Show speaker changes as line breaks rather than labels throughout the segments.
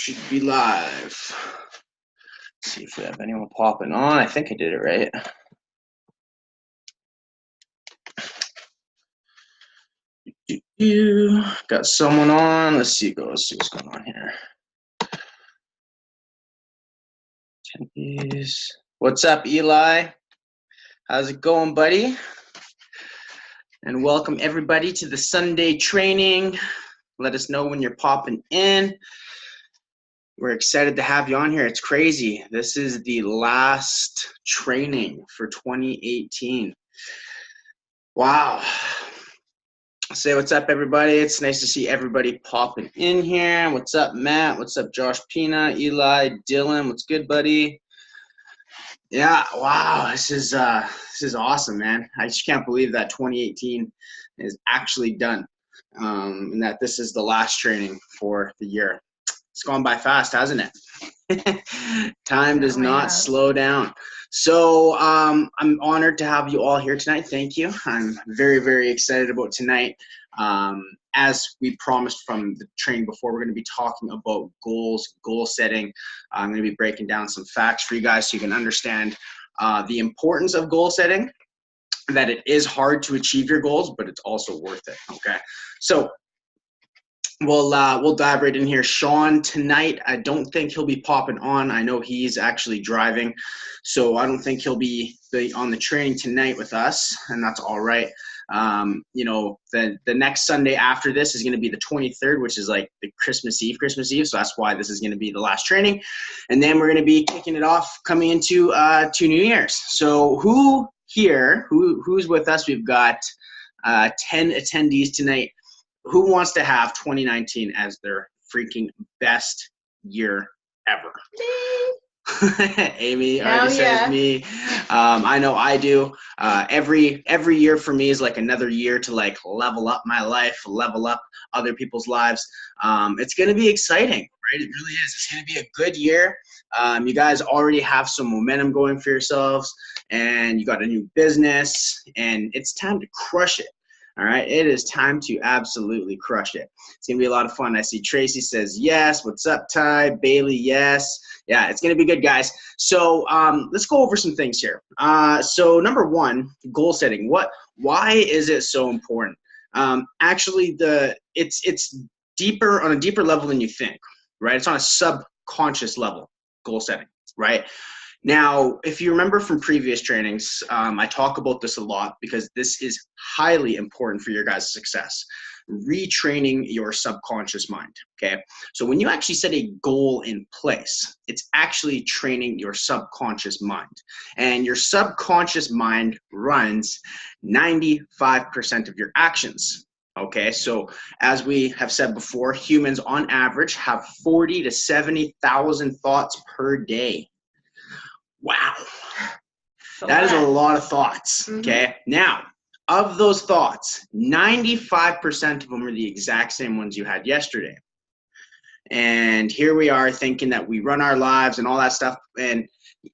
Should be live. Let's see if we have anyone popping on. I think I did it right. Got someone on. Let's see what's going on here. What's up, Eli? How's it going, buddy? And welcome everybody to the Sunday training. Let us know when you're popping in. We're excited to have you on here. It's crazy. This is the last training for 2018. Wow. Say what's up, everybody. It's nice to see everybody popping in here. What's up, Matt? What's up, Josh Pina, Eli, Dylan? What's good, buddy? Yeah, wow. This is awesome, man. I just can't believe that 2018 is actually done, and that this is the last training for the year. It's gone by fast, hasn't it? Time does not slow down. So I'm honored to have you all here tonight. Thank you. I'm very, very excited about tonight. As we promised from the training before, we're going to be talking about goals, goal setting. I'm going to be breaking down some facts for you guys so you can understand the importance of goal setting, that it is hard to achieve your goals, but it's also worth it, okay? So we'll dive right in here. Sean, tonight, I don't think he'll be popping on. I know he's actually driving, so I don't think he'll be on the training tonight with us, and that's all right. You know, the next Sunday after this is going to be the 23rd, which is like the Christmas Eve. So that's why this is going to be the last training. And then we're going to be kicking it off coming into to New Year's. So who's with us? We've got 10 attendees tonight. Who wants to have 2019 as their freaking best year ever? Amy already says me. I know I do. Every year for me is like another year to like level up my life, level up other people's lives. It's going to be exciting, right? It really is. It's going to be a good year. You guys already have some momentum going for yourselves, and you got a new business, and it's time to crush it. All right, it is time to absolutely crush it. It's going to be a lot of fun. I see Tracy says yes. What's up, Ty? Bailey, yes. Yeah, it's going to be good, guys. So let's go over some things here. So number one, goal setting. Why is it so important? Actually, it's deeper, on a deeper level than you think, right? It's on a subconscious level, goal setting, right? Now, if you remember from previous trainings, I talk about this a lot because this is highly important for your guys' success. Retraining your subconscious mind, okay? So when you actually set a goal in place, it's actually training your subconscious mind. And your subconscious mind runs 95% of your actions. Okay, so as we have said before, humans on average have 40 to 70,000 thoughts per day. Wow, that is a lot of thoughts, okay? Now, of those thoughts, 95% of them are the exact same ones you had yesterday. And here we are thinking that we run our lives and all that stuff, and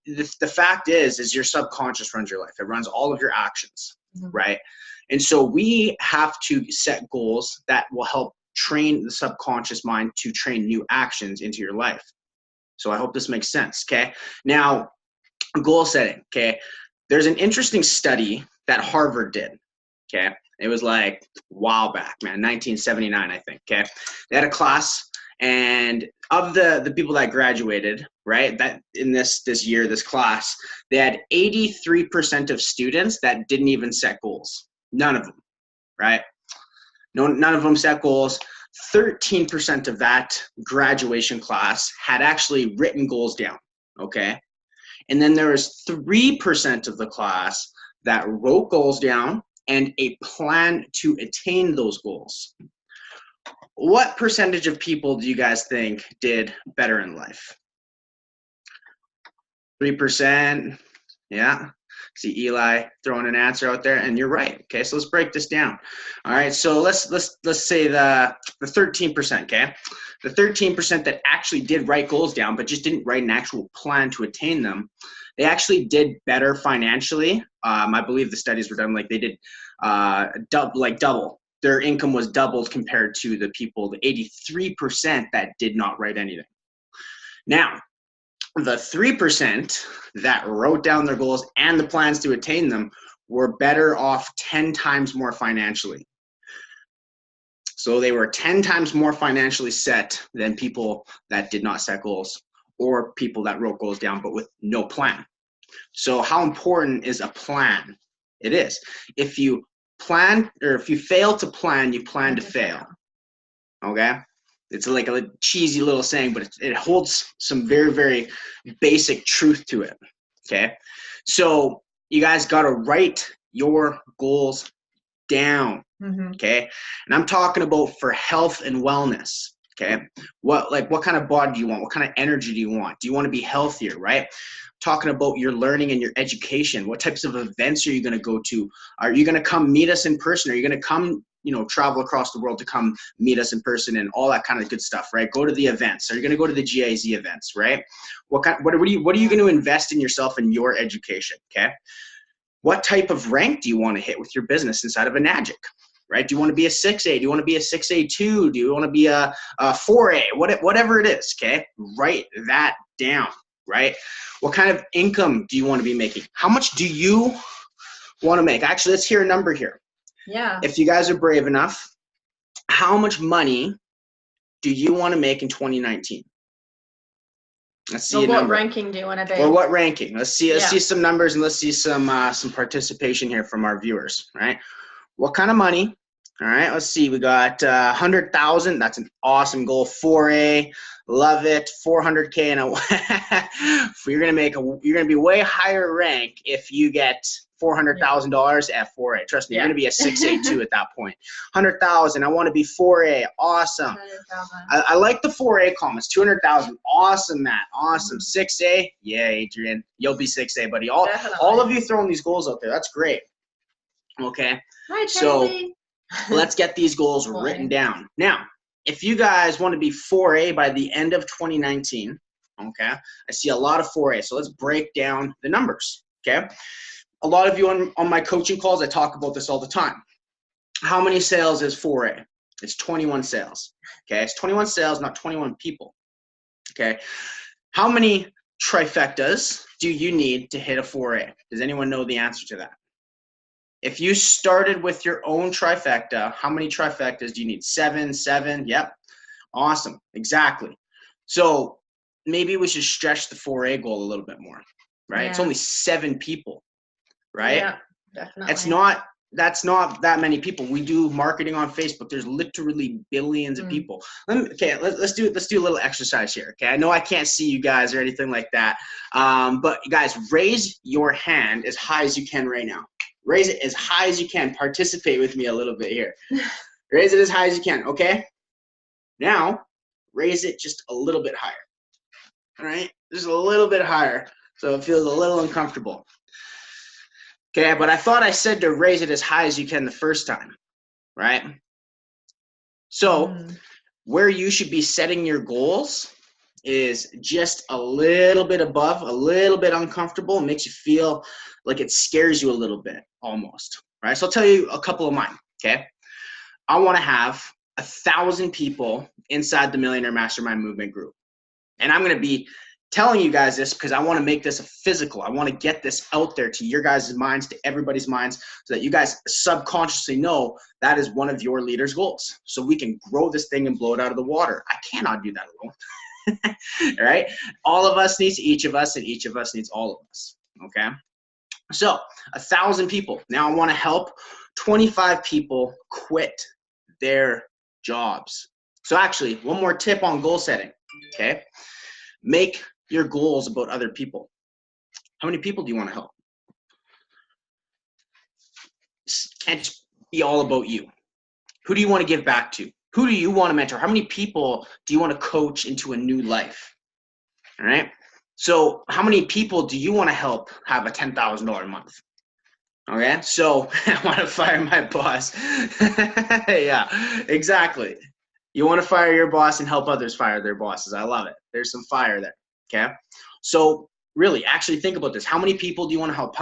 the fact is your subconscious runs your life. It runs all of your actions, right? And so we have to set goals that will help train the subconscious mind to train new actions into your life. So I hope this makes sense, okay? Now, goal setting, okay? There's an interesting study that Harvard did, okay? It was like a while back, man, 1979, I think, okay? They had a class, and of the people that graduated, right, that in this year, this class, they had 83% of students that didn't even set goals. None of them, right? None of them set goals. 13% of that graduation class had actually written goals down, okay? And then there was 3% of the class that wrote goals down and a plan to attain those goals. What percentage of people do you guys think did better in life? 3%. Yeah. See Eli throwing an answer out there, and you're right. Okay, so let's break this down. All right, so let's say the 13%. Okay, the 13% that actually did write goals down, but just didn't write an actual plan to attain them, they actually did better financially. I believe the studies were done like they did double. Their income was doubled compared to the people, the 83% that did not write anything. Now, the 3% that wrote down their goals and the plans to attain them were better off 10 times more financially. So they were 10 times more financially set than people that did not set goals, or people that wrote goals down but with no plan. So how important is a plan? It is. If you plan, or if you fail to plan, you plan to fail. Okay? It's like a cheesy little saying, but it holds some very, very basic truth to it. Okay? So you guys got to write your goals down. Okay? And I'm talking about for health and wellness. Okay? What kind of body do you want? What kind of energy do you want? Do you want to be healthier, right? Talking about your learning and your education. What types of events are you going to go to? Are you going to come meet us in person? Are you going to come, travel across the world to come meet us in person and all that kind of good stuff, right? Go to the events. Are you going to go to the GIZ events, right? What are you going to invest in yourself and your education, okay? What type of rank do you want to hit with your business inside of a Magic, right? Do you want to be a 6A? Do you want to be a 6A2? Do you want to be a 4A? Whatever it is, okay? Write that down, right? What kind of income do you want to be making? How much do you want to make? Actually, let's hear a number here.
Yeah.
If you guys are brave enough, how much money do you want to make in 2019? Let's see.
So what ranking do you want to be?
Or what ranking? Let's see some numbers, and let's see some participation here from our viewers, right? What kind of money? All right, let's see. We got 100,000. That's an awesome goal. 4A, love it. 400K, and you're gonna be way higher rank if you get $400,000 at 4A. Trust me, you're gonna be a 6A2 at that point. 100,000. I want to be 4A. Awesome. I like the 4A comments. 200,000. Awesome, Matt. Awesome. 6A. Yeah, Adrian, you'll be 6A, buddy. All of you throwing these goals out there. That's great. Okay.
Hi, Charlie.
So let's get these goals written down. Now, if you guys want to be 4A by the end of 2019, okay, I see a lot of 4A. So let's break down the numbers, okay? A lot of you on my coaching calls, I talk about this all the time. How many sales is 4A? It's 21 sales, okay? It's 21 sales, not 21 people, okay? How many trifectas do you need to hit a 4A? Does anyone know the answer to that? If you started with your own trifecta, how many trifectas do you need? 7? Yep. Awesome. Exactly. So maybe we should stretch the 4A goal a little bit more, right? Yeah. It's only 7 people, right?
Yeah, definitely.
That's not that many people. We do marketing on Facebook. There's literally billions of people. Let's do a little exercise here. Okay, I know I can't see you guys or anything like that, but guys, raise your hand as high as you can right now. Raise it as high as you can. Participate with me a little bit here. Raise it as high as you can, okay? Now, raise it just a little bit higher. All right? Just a little bit higher so it feels a little uncomfortable. Okay, but I thought I said to raise it as high as you can the first time, right? So, where you should be setting your goals is just a little bit above, a little bit uncomfortable. It makes you feel like it scares you a little bit, almost, right? So I'll tell you a couple of mine, okay? I want to have 1,000 people inside the Millionaire Mastermind Movement group. And I'm going to be telling you guys this because I want to make this a physical. I want to get this out there to your guys' minds, to everybody's minds, so that you guys subconsciously know that is one of your leaders' goals. So we can grow this thing and blow it out of the water. I cannot do that alone. All right? All of us needs each of us, and each of us needs all of us, okay? So 1,000 people. Now I want to help 25 people quit their jobs. So actually, one more tip on goal setting, okay? Make your goals about other people. How many people do you want to help? Can't just be all about you. Who do you want to give back to? Who do you want to mentor? How many people do you want to coach into a new life? All right? So how many people do you want to help have a $10,000 a month? Okay, so I want to fire my boss. Yeah, exactly. You want to fire your boss and help others fire their bosses. I love it. There's some fire there, okay? So really, actually think about this. How many people do you want to help?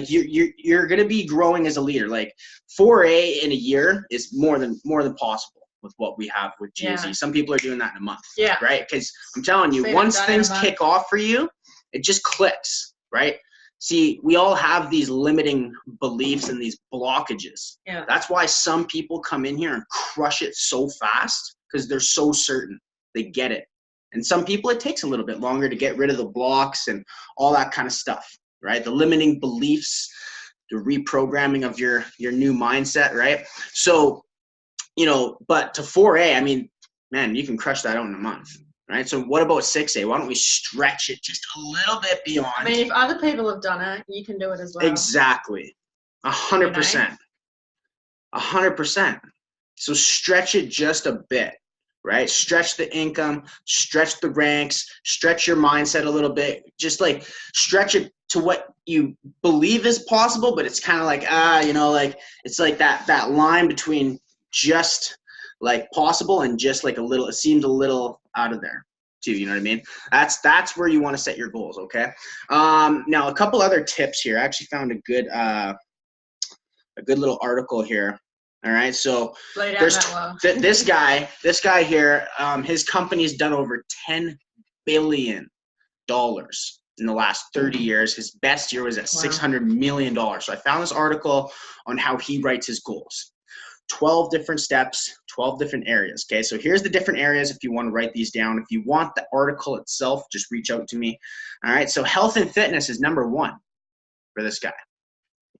You're going to be growing as a leader. Like 4A in a year is more than possible, with what we have with GZ.
Yeah.
Some people are doing that in a month,
Yeah.
right? Because I'm telling you,
Say
once
that done in a
things
month.
kick off for you, it just clicks, right? See, we all have these limiting beliefs and these blockages.
Yeah.
That's why some people come in here and crush it so fast, because they're so certain. They get it. And some people, it takes a little bit longer to get rid of the blocks and all that kind of stuff, right? The limiting beliefs, the reprogramming of your new mindset, right? So, you know, but to 4A, I mean, man, you can crush that out in a month, right? So what about 6A? Why don't we stretch it just a little bit beyond?
I mean, if other people have done it, you can do it as well.
Exactly. 100%. 100%. So stretch it just a bit, right? Stretch the income, stretch the ranks, stretch your mindset a little bit. Just like stretch it to what you believe is possible, but it's kind of like, you know, like it's like that line between just like possible and just like a little, it seems a little out of there too, you know what I mean? That's where you want to set your goals, okay? Now a couple other tips here. I actually found a good little article here. All right, so there's this guy here. His company's done over $10 billion in the last 30 years. His best year was at $600 million. So I found this article on how he writes his goals. 12 different steps, 12 different areas. Okay, so here's the different areas if you want to write these down. If you want the article itself, just reach out to me. All right, so health and fitness is number one for this guy.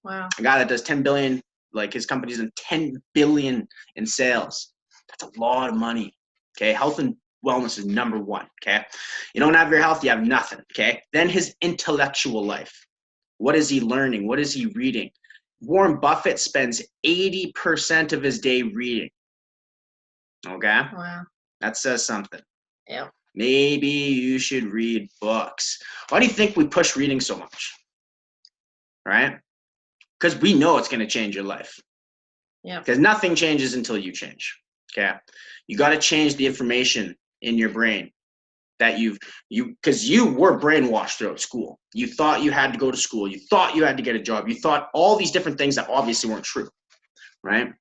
Wow.
A guy that does 10 billion, like his company's in 10 billion in sales. That's a lot of money. Okay. Health and wellness is number one. Okay. You don't have your health, you have nothing. Okay. Then his intellectual life. What is he learning? What is he reading? Warren Buffett spends 80% of his day reading. Okay.
Wow.
That says something.
Yeah.
Maybe you should read books. Why do you think we push reading so much? Right? Because we know it's going to change your life.
Yeah.
Because nothing changes until you change. Okay. You got to change the information in your brain that because you were brainwashed throughout school. You thought you had to go to school. You thought you had to get a job. You thought all these different things that obviously weren't true. Right.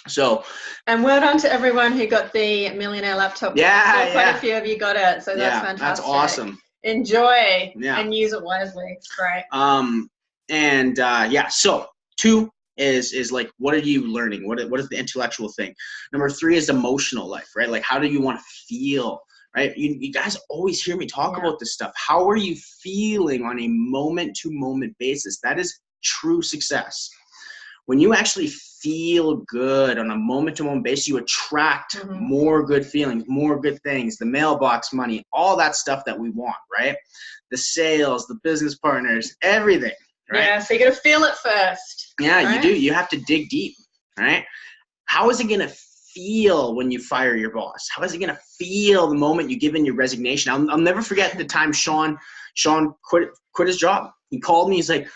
So.
And well done to everyone who got the Millionaire laptop.
Yeah.
Quite a few of you got it. So that's fantastic.
That's awesome.
Enjoy and use it wisely. It's great.
So 2 is like, what are you learning? What is the intellectual thing? Number 3 is emotional life, right? Like, how do you want to feel, right? You guys always hear me talk about this stuff. How are you feeling on a moment-to-moment basis? That is true success. When you actually feel good on a moment-to-moment basis, you attract more good feelings, more good things, the mailbox money, all that stuff that we want, right? The sales, the business partners, everything. Right?
Yeah, so you got to feel it first.
Yeah,
right?
You do. You have to dig deep, right? How is it going to feel when you fire your boss? How is it going to feel the moment you give in your resignation? I'll never forget the time Sean quit his job. He called me. He's like,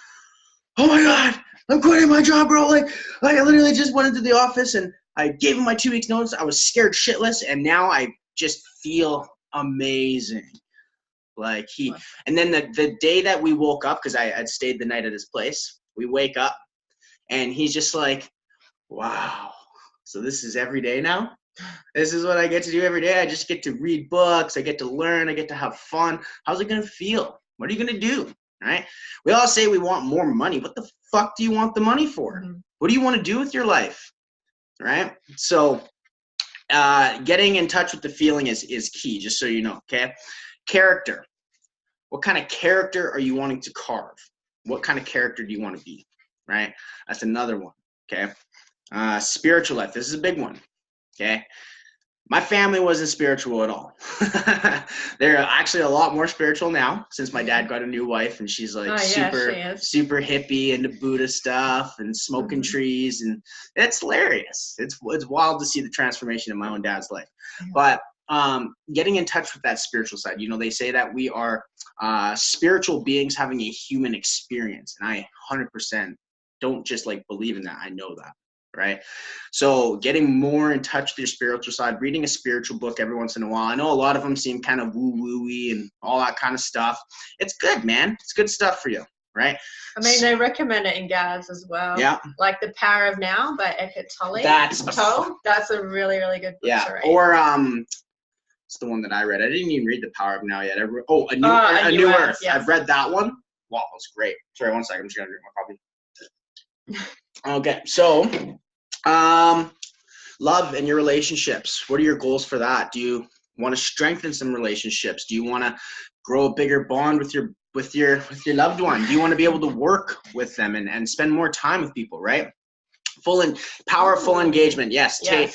"Oh my God, I'm quitting my job, bro. Like I literally just went into the office and I gave him my 2 weeks notice. I was scared shitless, and now I just feel amazing." Like and then the day that we woke up, because I had stayed the night at his place, we wake up and he's just like, wow, so this is every day now? This is what I get to do every day? I just get to read books, I get to learn, I get to have fun. How's it gonna feel? What are you gonna do? Right? We all say we want more money. What the fuck do you want the money for? What do you want to do with your life? Right? So getting in touch with the feeling is key, just so you know. Okay. Character. What kind of character are you wanting to carve? What kind of character do you want to be? Right? That's another one. Okay. Spiritual life. This is a big one. Okay. My family wasn't spiritual at all. They're actually a lot more spiritual now since my dad got a new wife, and she's like super hippie into Buddha stuff and smoking trees, and it's hilarious. It's wild to see the transformation in my own dad's life. But getting in touch with that spiritual side, they say that we are spiritual beings having a human experience, and I 100% don't just like believe in that. I know that. Right? So getting more in touch with your spiritual side, reading a spiritual book every once in a while. I know a lot of them seem kind of woo-woo-y and all that kind of stuff. It's good, man. It's good stuff for you. right?
I mean, they recommend it in Gaz as well.
Yeah.
Like The Power of Now by Eckhart Tolle.
That's
a really, really good book to read.
Or it's the one that I read. I didn't even read The Power of Now yet. A New Earth.
Yeah.
I've read that one. Wow, it was great. Sorry, 1 second. I'm just gonna drink my coffee. Okay, so love and your relationships. What are your goals for that? Do you want to strengthen some relationships? Do you want to grow a bigger bond with your loved one? Do you want to be able to work with them and spend more time with people, right? Powerful engagement. Yes, Tate.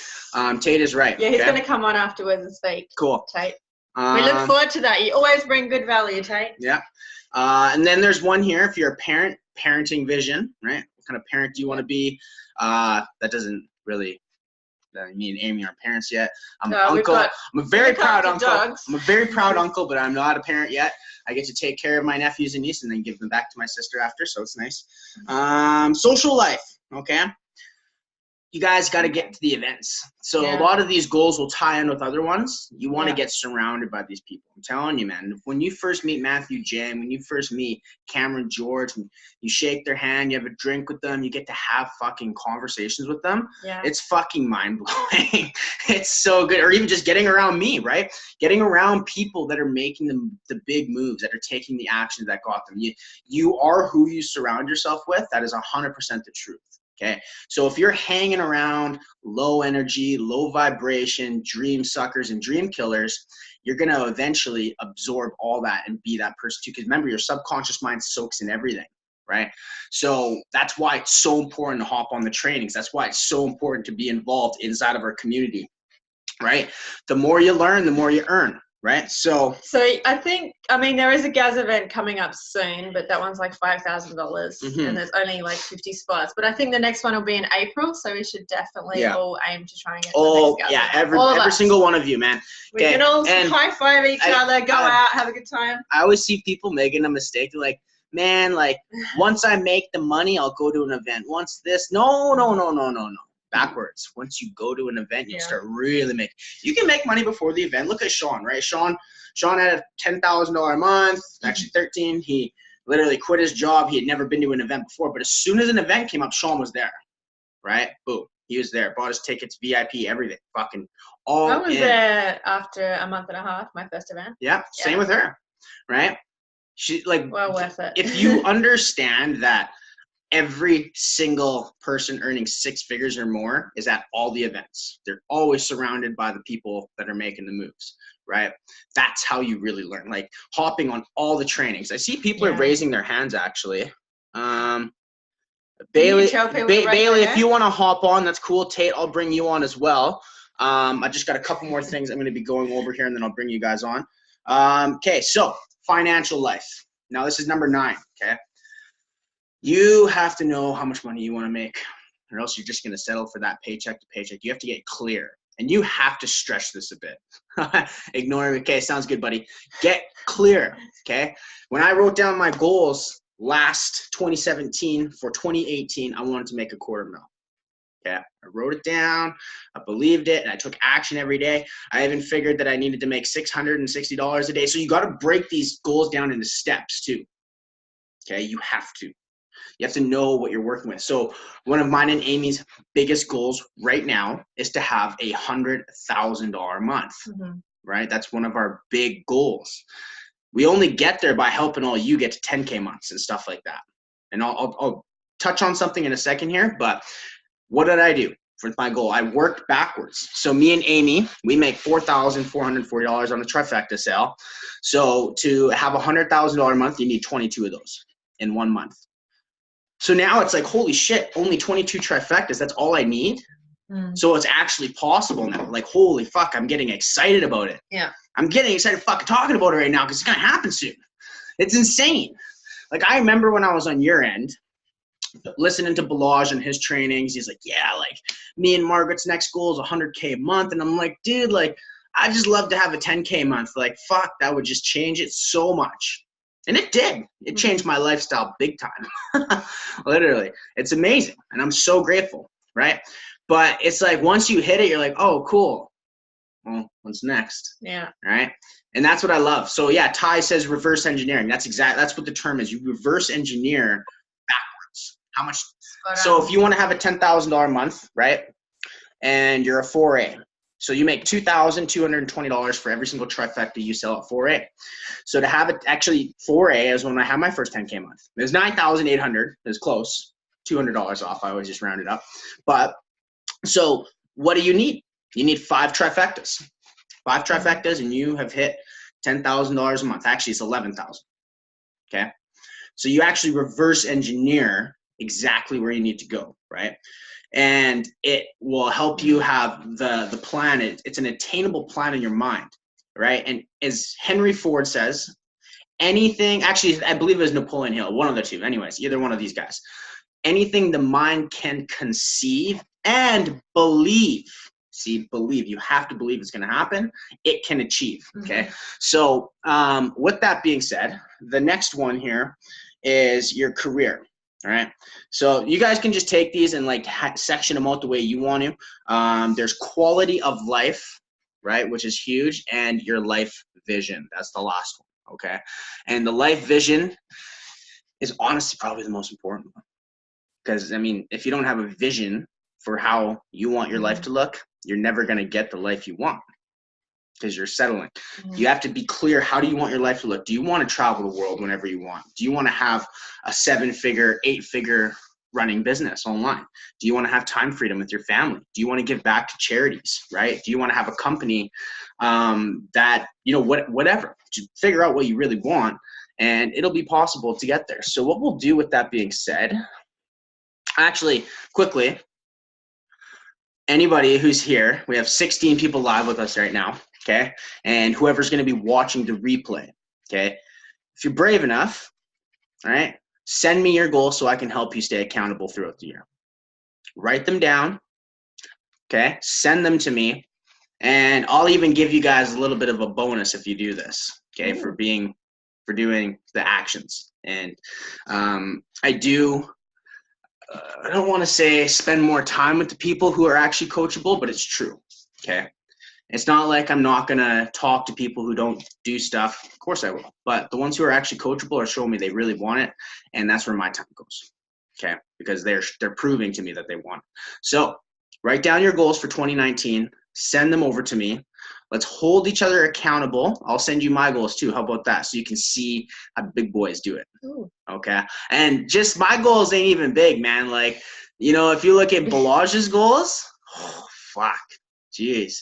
Tate is right.
Yeah, he's going to come on afterwards and speak.
Cool.
Tate. We look forward to that. You always bring good value, Tate.
Yeah. And then there's one here. If you're a parent, parenting vision, right? What kind of parent do you want to be? That doesn't really me and Amy aren't parents yet. I'm an uncle. I'm a very proud uncle. I'm a very proud uncle, but I'm not a parent yet. I get to take care of my nephews and niece and then give them back to my sister after, so it's nice. Social life, okay? You guys got to get to the events. So a lot of these goals will tie in with other ones. You want to get surrounded by these people. I'm telling you, man. When you first meet Matthew J, when you first meet Cameron George, you shake their hand, you have a drink with them, you get to have fucking conversations with them. Yeah. It's fucking mind-blowing. It's so good. Or even just getting around me, right? Getting around people that are making the big moves, that are taking the actions that got them. You are who you surround yourself with. That is 100% the truth. Okay, so if you're hanging around low energy, low vibration, dream suckers and dream killers, you're going to eventually absorb all that and be that person too. Because remember, your subconscious mind soaks in everything, right? So that's why it's so important to hop on the trainings. That's why it's so important to be involved inside of our community, right? The more you learn, the more you earn. Right. So
I think, I mean, there is a Gaz event coming up soon, but that one's like $5,000 and there's only like 50 spots. But I think the next one will be in April. So we should definitely all aim to try and get to the next Gaz event.
Every single one of you, man.
We can all high five each other, go out, have a good time.
I always see people making a mistake. They're like, man, like once I make the money, I'll go to an event. Once this, no. Backwards. Once you go to an event, you start really making. You can make money before the event. Look at Sean, right? Sean had a $10,000 a month, actually 13. He literally quit his job. He had never been to an event before, but as soon as an event came up, Sean was there, right? Boom, he was there. Bought his tickets, VIP, everything, fucking all.
I was there after a month and a half, my first event.
Yeah, same with her, right? She
well worth it.
If you understand that. Every single person earning 6 figures or more is at all the events. They're always surrounded by the people that are making the moves, right? That's how you really learn, like hopping on all the trainings. I see people are raising their hands actually. Bailey, if you want to hop on, that's cool. Tate, I'll bring you on as well. I just got a couple more things I'm going to be going over here and then I'll bring you guys on. Okay, so financial life. Now this is number 9, okay? You have to know how much money you want to make, or else you're just going to settle for that paycheck to paycheck. You have to get clear, and you have to stretch this a bit. Ignore me. Okay, sounds good, buddy. Get clear, okay? When I wrote down my goals last 2017 for 2018, I wanted to make $250,000. Okay, I wrote it down, I believed it, and I took action every day. I even figured that I needed to make $660 a day. So you got to break these goals down into steps too. Okay, you have to. You have to know what you're working with. So one of mine and Amy's biggest goals right now is to have $100,000 a month, right? That's one of our big goals. We only get there by helping all you get to 10K months and stuff like that. And I'll touch on something in a second here, but what did I do for my goal? I worked backwards. So me and Amy, we make $4,440 on the trifecta sale. So to have $100,000 a month, you need 22 of those in 1 month. So now it's like, holy shit, only 22 trifectas. That's all I need. So it's actually possible now. Like, holy fuck, I'm getting excited about it.
Yeah.
I'm getting excited fucking talking about it right now because it's going to happen soon. It's insane. Like, I remember when I was on your end, listening to Balaj and his trainings. He's like, yeah, like me and Margaret's next goal is 100K a month. And I'm like, dude, like, I just love to have a 10K a month. Like, fuck, that would just change it so much. And it did. It changed my lifestyle big time. Literally. It's amazing. And I'm so grateful, right? But it's like once you hit it, you're like, oh, cool. Well, what's next?
Yeah.
Right? And that's what I love. So yeah, Ty says reverse engineering. That's what the term is. You reverse engineer backwards. How much? So if you want to have a $10,000 month, right? And you're a 4A. So you make $2,220 for every single trifecta you sell at 4A. So to have it, actually 4A is when I had my first 10K month. It was 9,800. It was close. $200 off. I always just round it up. But so what do you need? You need 5 trifectas. 5 trifectas, and you have hit $10,000 a month. Actually, it's 11,000. Okay. So you actually reverse engineer exactly where you need to go, right? And it will help you have the plan. It's an attainable plan in your mind, right? And as Henry Ford says, anything, actually, I believe it was Napoleon Hill, one of the two. Anyways, either one of these guys. Anything the mind can conceive and believe. See, believe. You have to believe it's going to happen. It can achieve, okay? So with that being said, the next one here is your career. All right. So you guys can just take these and like section them out the way you want to. There's quality of life, right, which is huge, and your life vision. That's the last one. Okay. And the life vision is honestly probably the most important one. Because, I mean, if you don't have a vision for how you want your life to look, you're never going to get the life you want. Because you're settling. You have to be clear. How do you want your life to look? Do you want to travel the world whenever you want? Do you want to have a 7-figure, 8-figure running business online? Do you want to have time freedom with your family? Do you want to give back to charities, right? Do you want to have a company that, you know, whatever. Just figure out what you really want, and it'll be possible to get there. So what we'll do with that being said, actually, quickly, anybody who's here, we have 16 people live with us right now. Okay, and whoever's going to be watching the replay, okay, if you're brave enough, all right, send me your goals so I can help you stay accountable throughout the year. Write them down, okay, send them to me, and I'll even give you guys a little bit of a bonus if you do this, okay, for doing the actions. And I don't want to say spend more time with the people who are actually coachable, but it's true, okay. It's not like I'm not going to talk to people who don't do stuff. Of course I will. But the ones who are actually coachable are showing me they really want it, and that's where my time goes, okay? Because they're proving to me that they want it. So write down your goals for 2019. Send them over to me. Let's hold each other accountable. I'll send you my goals too. How about that? So you can see how big boys do it, okay? And just my goals ain't even big, man. Like, you know, if you look at Balazs's goals, oh, fuck, jeez.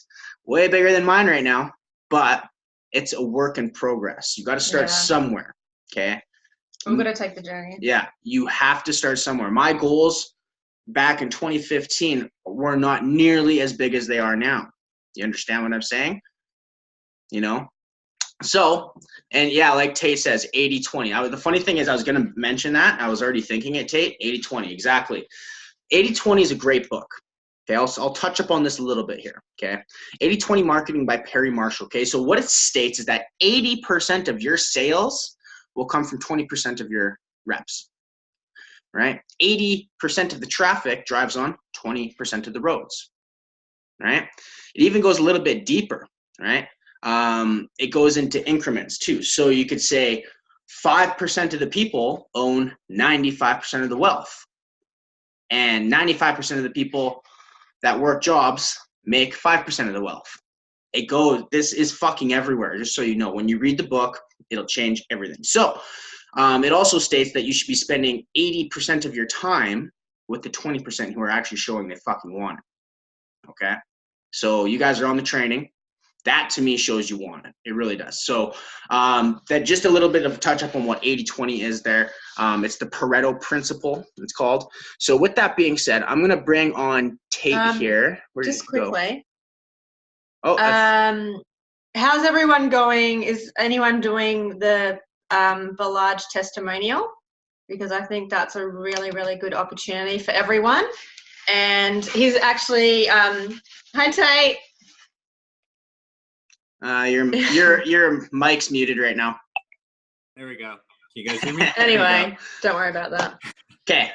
Way bigger than mine right now, but it's a work in progress. You got to start somewhere, okay?
I'm going to take the journey.
Yeah, you have to start somewhere. My goals back in 2015 were not nearly as big as they are now. You understand what I'm saying? You know? So, and yeah, like Tate says, 80-20. The funny thing is I was going to mention that. I was already thinking it, Tate. 80-20, exactly. 80-20 is a great book. Okay, I'll touch up on this a little bit here, okay? 80-20 Marketing by Perry Marshall, okay? So what it states is that 80% of your sales will come from 20% of your reps, right? 80% of the traffic drives on 20% of the roads, right? It even goes a little bit deeper, right? It goes into increments too. So you could say 5% of the people own 95% of the wealth, and 95% of the people that work jobs make 5% of the wealth. This is fucking everywhere, just so you know. When you read the book, it'll change everything. So it also states that you should be spending 80% of your time with the 20% who are actually showing they fucking want it, okay? So you guys are on the training. That to me shows you want it. It really does. So that just a little bit of a touch up on what 80-20 is there. It's the Pareto principle, it's called. So with that being said, I'm going to bring on Tate here. Where
just quickly.
Go? Oh,
how's everyone going? Is anyone doing the Balazs testimonial? Because I think that's a really, really good opportunity for everyone. And he's actually, hi Tate.
Your mic's muted right now.
There we go. Can you guys hear me?
Anyway, don't worry about that.
Okay.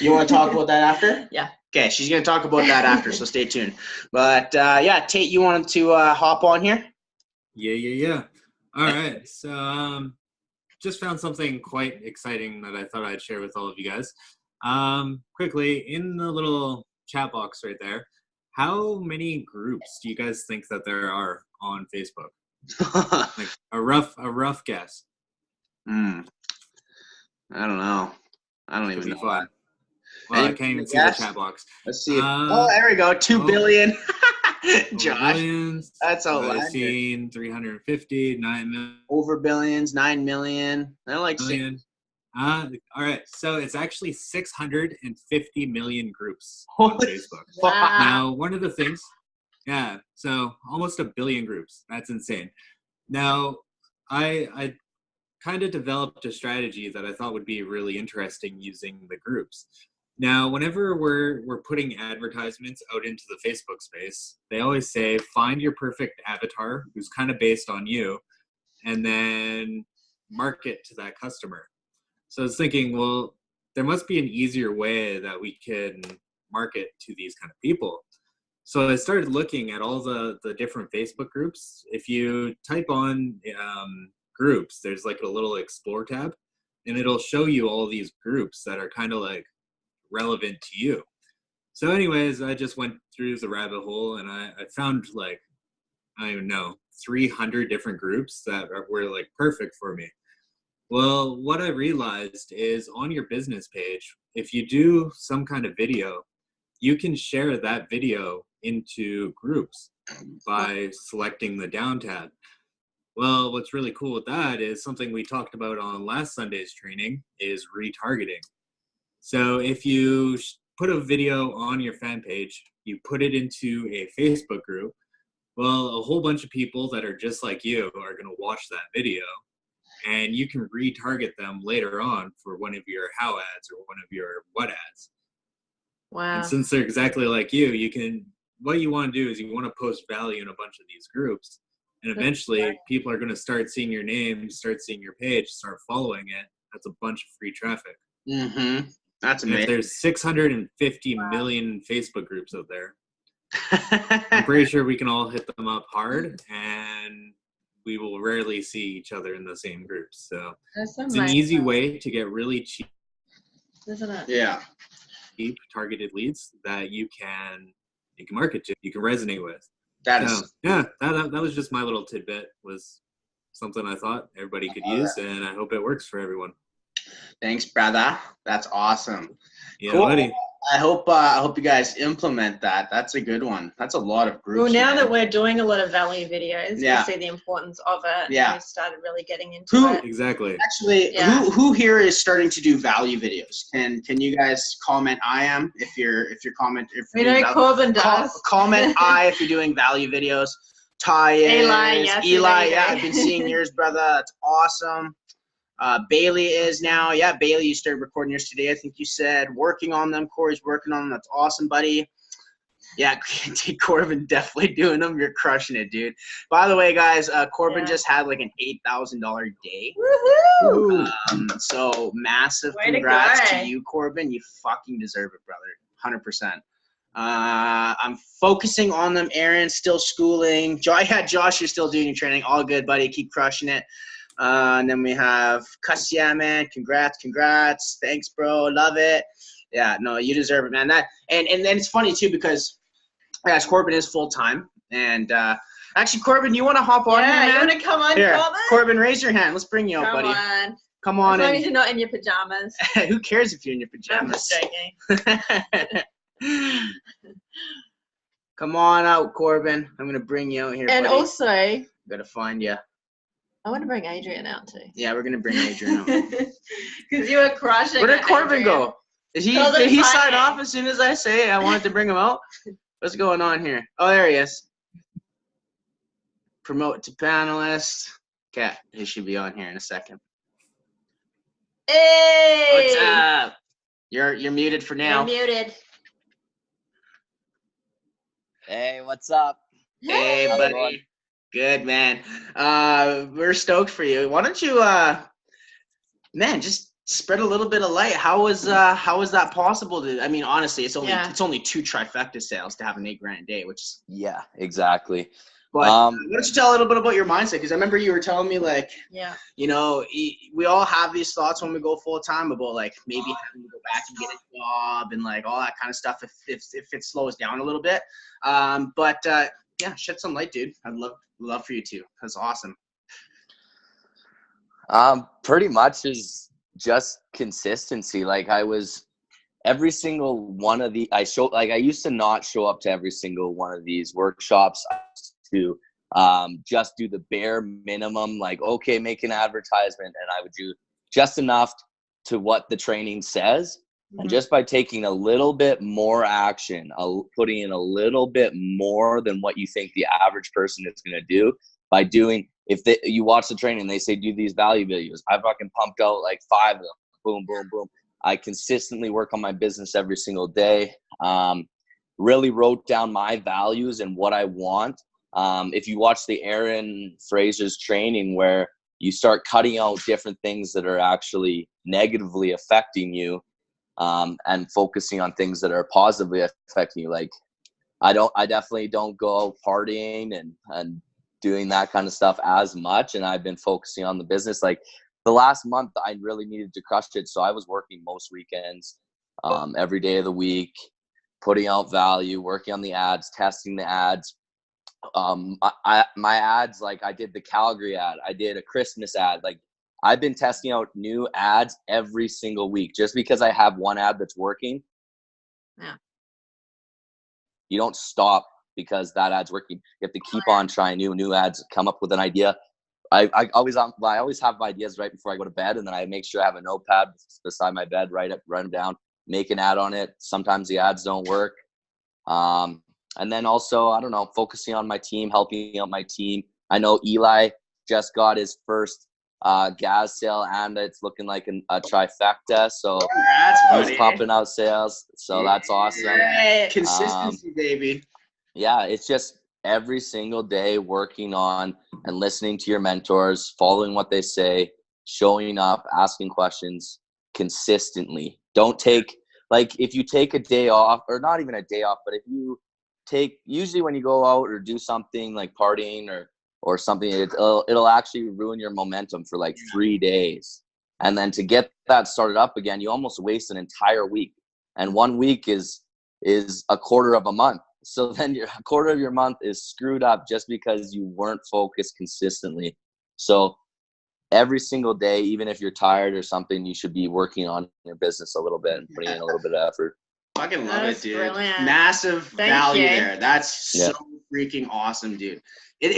You want to talk about that after?
Yeah.
Okay, she's going to talk about that after, so stay tuned. But, yeah, Tate, you wanted to hop on here?
Yeah. All right. So just found something quite exciting that I thought I'd share with all of you guys. Quickly, in the little chat box right there, how many groups do you guys think that there are on Facebook? Like a rough guess.
I don't know. I don't even know.
Fun. Well, I can't even see the chat box.
Let's see. There we go. 2 billion. Josh.
Billions.
That's a lot.
I've seen 350, 9 million.
Over billions, 9 million. I don't like
million. All right. So it's actually 650 million groups
Holy
on Facebook.
Wow.
Now, one of the things, yeah, so almost 1 billion groups. That's insane. Now, I kind of developed a strategy that I thought would be really interesting using the groups. Now, whenever we're putting advertisements out into the Facebook space, they always say, find your perfect avatar who's kind of based on you, and then market to that customer. So I was thinking, well, there must be an easier way that we can market to these kind of people. So I started looking at all the different Facebook groups. If you type on groups, there's like a little explore tab, and it'll show you all these groups that are kind of like relevant to you. So anyways, I just went through the rabbit hole, and I found like, I don't even know, 300 different groups that were like perfect for me. Well, what I realized is on your business page, if you do some kind of video, you can share that video into groups by selecting the down tab. Well, what's really cool with that is something we talked about on last Sunday's training is retargeting. So if you put a video on your fan page, you put it into a Facebook group, well, a whole bunch of people that are just like you are going to watch that video, and you can retarget them later on for one of your how ads or one of your what ads.
Wow.
And since they're exactly like you can, what you want to do is you want to post value in a bunch of these groups. And eventually people are going to start seeing your name, start seeing your page, start following it. That's a bunch of free traffic.
Mm-hmm. That's amazing.
And if there's 650 million Facebook groups out there, I'm pretty sure we can all hit them up hard, and we will rarely see each other in the same groups. So it's an easy way to get really cheap,
isn't it?
Yeah.
Cheap targeted leads that you can market to, you can resonate with.
That
was just my little tidbit, was something I thought everybody could use, and I hope it works for everyone.
Thanks, brother. That's awesome.
Yeah,
cool.
Buddy.
I hope you guys implement that. That's a good one. That's a lot of groups.
Well, now that we're doing a lot of value videos, we see the importance of it.
Yeah.
And we've started really getting into it.
Exactly.
Actually, who here is starting to do value videos? Can you guys comment I am if you're
Corbin does.
Comment I if you're doing value videos. Ty is. Eli, yeah, I've been seeing yours, brother. That's awesome. Bailey is now. Yeah, Bailey, you started recording yours today, I think you said. Working on them. Corey's working on them. That's awesome, buddy. Yeah, Corbin definitely doing them. You're crushing it, dude. By the way, guys, Corbin just had like an $8,000 day.
Woohoo!
So massive congrats to you, Corbin. You fucking deserve it, brother. 100%. I'm focusing on them, Aaron. Still schooling. Josh, you're still doing your training. All good, buddy. Keep crushing it. And then we have Cuss, yeah, man. Congrats. Thanks, bro. Love it. Yeah, no, you deserve it, man. And then it's funny too because as Corbin is full time, and actually, Corbin, you want to hop on?
Yeah,
here,
you want to come on,
here, Corbin, raise your hand. Let's bring you up, buddy. Come on.
As long as you're not in your pajamas.
Who cares if you're in your pajamas?
I'm just joking.
Come on out, Corbin. I'm gonna bring you out here.
And
buddy.
also,
gotta find you.
I want to bring Adrian out too.
Yeah, we're gonna bring Adrian out.
Because you were crushing.
Where did Corbin go? Did he sign off as soon as I say I wanted to bring him out? What's going on here? Oh, there he is. Promote to panelist. Okay, he should be on here in a second.
Hey!
What's up? You're muted for now.
You're muted.
Hey, what's up?
Hey, buddy. Good, man. We're stoked for you. Why don't you, man, just spread a little bit of light. How was that possible? I mean, honestly, it's only 2 trifecta sales to have an $8,000 a day, which is
exactly.
But why don't you tell a little bit about your mindset? Because I remember you were telling me, like, you know, we all have these thoughts when we go full time about, like, maybe having to go back and get a job and, like, all that kind of stuff if it slows down a little bit. Yeah, shed some light, dude. I'd love for you to. That's awesome.
Pretty much is just consistency. Like, I was every single one of I used to not show up to every single one of these workshops. To just do the bare minimum, like, okay, make an advertisement, and I would do just enough to what the training says. And just by taking a little bit more action, putting in a little bit more than what you think the average person is going to do, by doing, you watch the training, they say do these value videos, I fucking pumped out like 5 of them, boom, boom, boom. I consistently work on my business every single day. Really wrote down my values and what I want. If you watch the Aaron Fraser's training, where you start cutting out different things that are actually negatively affecting you, and focusing on things that are positively affecting you. Like, I definitely don't go out partying and doing that kind of stuff as much. And I've been focusing on the business. Like, the last month I really needed to crush it. So I was working most weekends, every day of the week, putting out value, working on the ads, testing the ads. My ads, like, I did the Calgary ad, I did a Christmas ad. Like, I've been testing out new ads every single week. Just because I have one ad that's working, you don't stop because that ad's working. You have to keep on trying new ads, come up with an idea. I always have ideas right before I go to bed, and then I make sure I have a notepad beside my bed, write them down, make an ad on it. Sometimes the ads don't work. And then also, I don't know, focusing on my team, helping out my team. I know Eli just got his first gas sale, and it's looking like a trifecta. So he's pumping out sales. So that's awesome.
Consistency, baby.
Yeah, it's just every single day working on and listening to your mentors, following what they say, showing up, asking questions consistently. Don't take, like, if you take a day off, or not even a day off, but if you usually when you go out or do something like partying or something, it'll actually ruin your momentum for like 3 days. And then to get that started up again, you almost waste an entire week. And 1 week is a quarter of a month. So then a quarter of your month is screwed up just because you weren't focused consistently. So every single day, even if you're tired or something, you should be working on your business a little bit and putting in a little bit of effort.
Fucking love it, dude.
Brilliant.
Massive value there. That's so freaking awesome, dude. It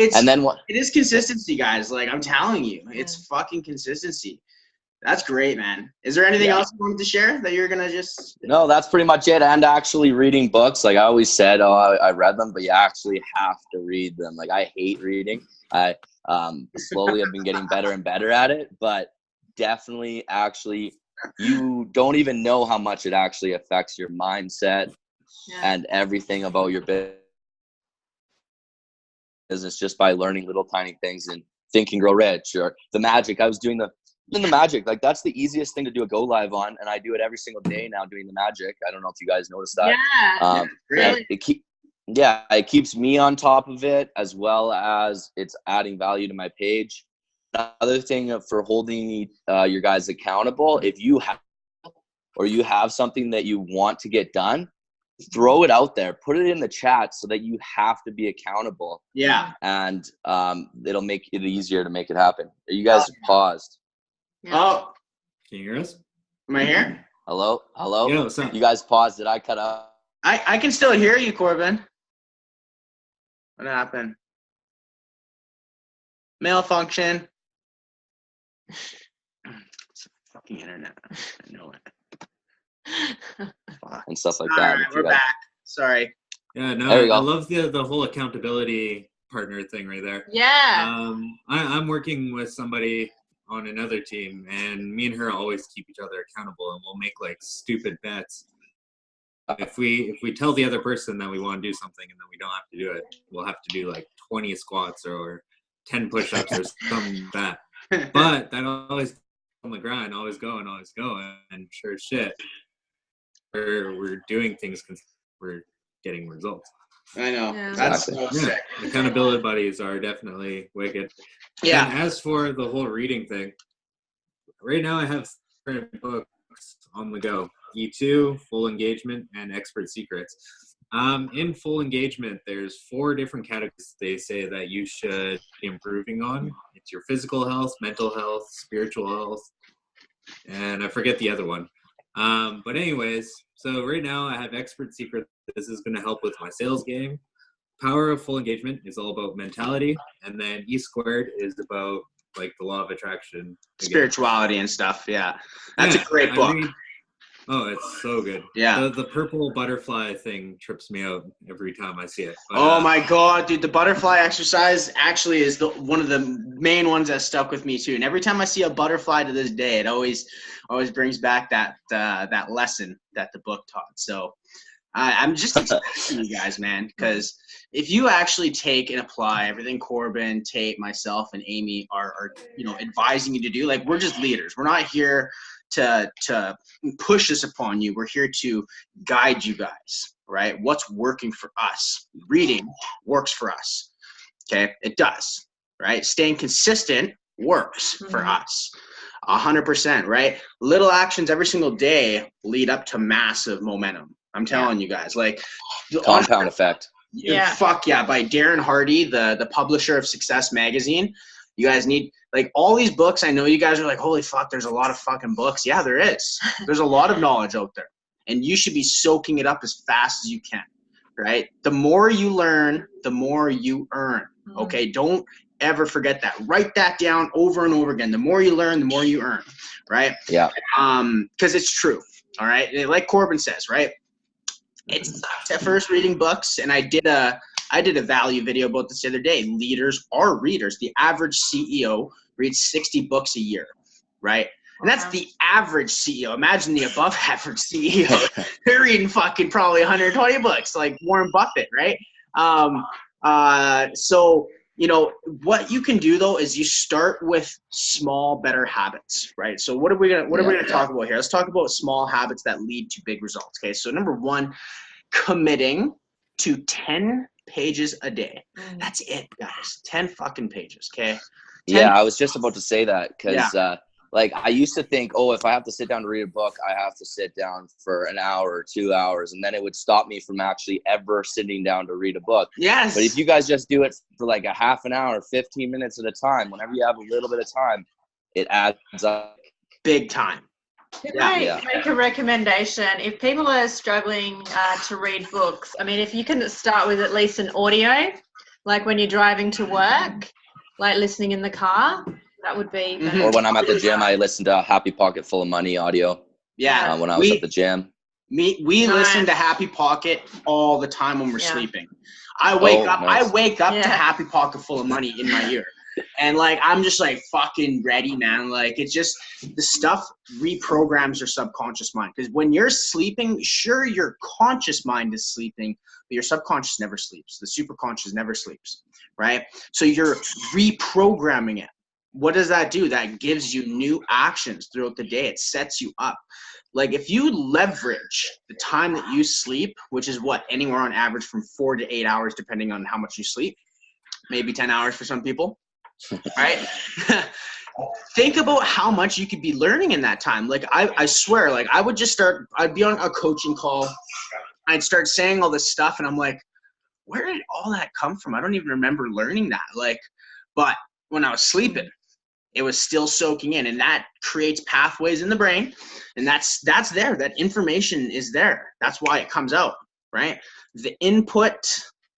is consistency, guys. Like, I'm telling you, it's fucking consistency. That's great, man. Is there anything else you wanted to share that you're gonna just?
No, that's pretty much it. And actually reading books, like I always said, I read them, but you actually have to read them. Like, I hate reading. I slowly have been getting better and better at it, but definitely actually, you don't even know how much it actually affects your mindset and everything about your business just by learning little tiny things and Think and Grow Rich or the Magic. I was doing the Magic. Like, that's the easiest thing to do a go live on, and I do it every single day now doing the Magic. I don't know if you guys noticed that.
Yeah, really.
It keeps me on top of it, as well as it's adding value to my page. Another thing for holding your guys accountable, if you have something that you want to get done, throw it out there, put it in the chat so that you have to be accountable.
Yeah.
And it'll make it easier to make it happen. You guys paused.
Yeah.
Oh,
Can you hear us?
am I here?
Hello?
Yeah, what's up?
You guys paused. Did I cut out?
I can still hear you, Corbin. What happened? Malfunction. It's fucking internet. I know it.
And stuff like
All
that.
right, we're back. Sorry.
Yeah, no,
There we go.
I love the whole accountability partner thing right there.
Yeah.
I'm working with somebody on another team, and me and her always keep each other accountable, and we'll make like stupid bets. If we tell the other person that we want to do something and then we don't have to do it, we'll have to do like 20 squats or 10 push-ups or something like that. But that always on the grind, always going, and sure as shit, we're doing things, we're getting results.
I know.
Yeah.
That's so sick.
Accountability buddies are definitely wicked.
Yeah.
And as for the whole reading thing, right now I have 3 books on the go: E2, Full Engagement, and Expert Secrets. In Full Engagement, there's 4 different categories they say that you should be improving on. It's your physical health, mental health, spiritual health, and I forget the other one. But anyways, so right now I have Expert Secret. This is going to help with my sales game. Power of Full Engagement is all about mentality, and then E Squared is about like the law of attraction, again.
Spirituality and stuff. Yeah, that's a great book.
Oh, it's so good.
Yeah.
The purple butterfly thing trips me out every time I see it. But,
oh my God, dude. The butterfly exercise actually is one of the main ones that stuck with me too. And every time I see a butterfly to this day, it always brings back that lesson that the book taught. So I'm just excited for you guys, man, because if you actually take and apply everything Corbin, Tate, myself, and Amy are advising you to do, like, we're just leaders. We're not here to push this upon you. We're here to guide you guys, right? What's working for us? Reading works for us. Okay, it does, right? Staying consistent works for us 100%, right? Little actions every single day lead up to massive momentum. I'm telling you guys, like,
compound effect.
Yeah. Fuck yeah. By Darren Hardy, the publisher of Success Magazine. You guys need, like, all these books. I know you guys are like, holy fuck, there's a lot of fucking books. Yeah, there is. There's a lot of knowledge out there. And you should be soaking it up as fast as you can, right? The more you learn, the more you earn. Okay? Don't ever forget that. Write that down over and over again. The more you learn, the more you earn, right?
Yeah.
Because it's true, all right? And like Corbin says, right? It's at first reading books, and I did a value video about this the other day. Leaders are readers. The average CEO reads 60 books a year, right? And that's the average CEO. Imagine the above average CEO. They're reading fucking probably 120 books, like Warren Buffett, right? So, what you can do though is you start with small, better habits, right? So what are we gonna talk about here? Let's talk about small habits that lead to big results. Okay, so number 1, committing to 10 pages a day. That's it, guys. 10 fucking pages. Okay.
Yeah, I was just about to say that because like, I used to think, if I have to sit down to read a book, I have to sit down for an hour or 2 hours, and then it would stop me from actually ever sitting down to read a book.
Yes.
But if you guys just do it for like a half an hour, 15 minutes at a time, whenever you have a little bit of time, it adds up.
Big time.
Can I make a recommendation? If people are struggling to read books, I mean, if you can start with at least an audio, like when you're driving to work, like listening in the car, that would be better.
Or when I'm at the gym, I listen to Happy Pocket Full of Money audio.
Yeah.
When I was at the gym.
We listen to Happy Pocket all the time when we're sleeping. I wake up to Happy Pocket Full of Money in my ear. And like, I'm just like fucking ready, man. Like, it's just, the stuff reprograms your subconscious mind. Because when you're sleeping, sure, your conscious mind is sleeping, but your subconscious never sleeps. The superconscious never sleeps, right? So you're reprogramming it. What does that do? That gives you new actions throughout the day. It sets you up. Like, if you leverage the time that you sleep, which is what, anywhere on average from 4 to 8 hours, depending on how much you sleep, maybe 10 hours for some people, right? Think about how much you could be learning in that time. Like, I swear, like, I'd be on a coaching call. I'd start saying all this stuff, and I'm like, where did all that come from? I don't even remember learning that. Like, but when I was sleeping, it was still soaking in, and that creates pathways in the brain, and that's there. That information is there. That's why it comes out, right? The input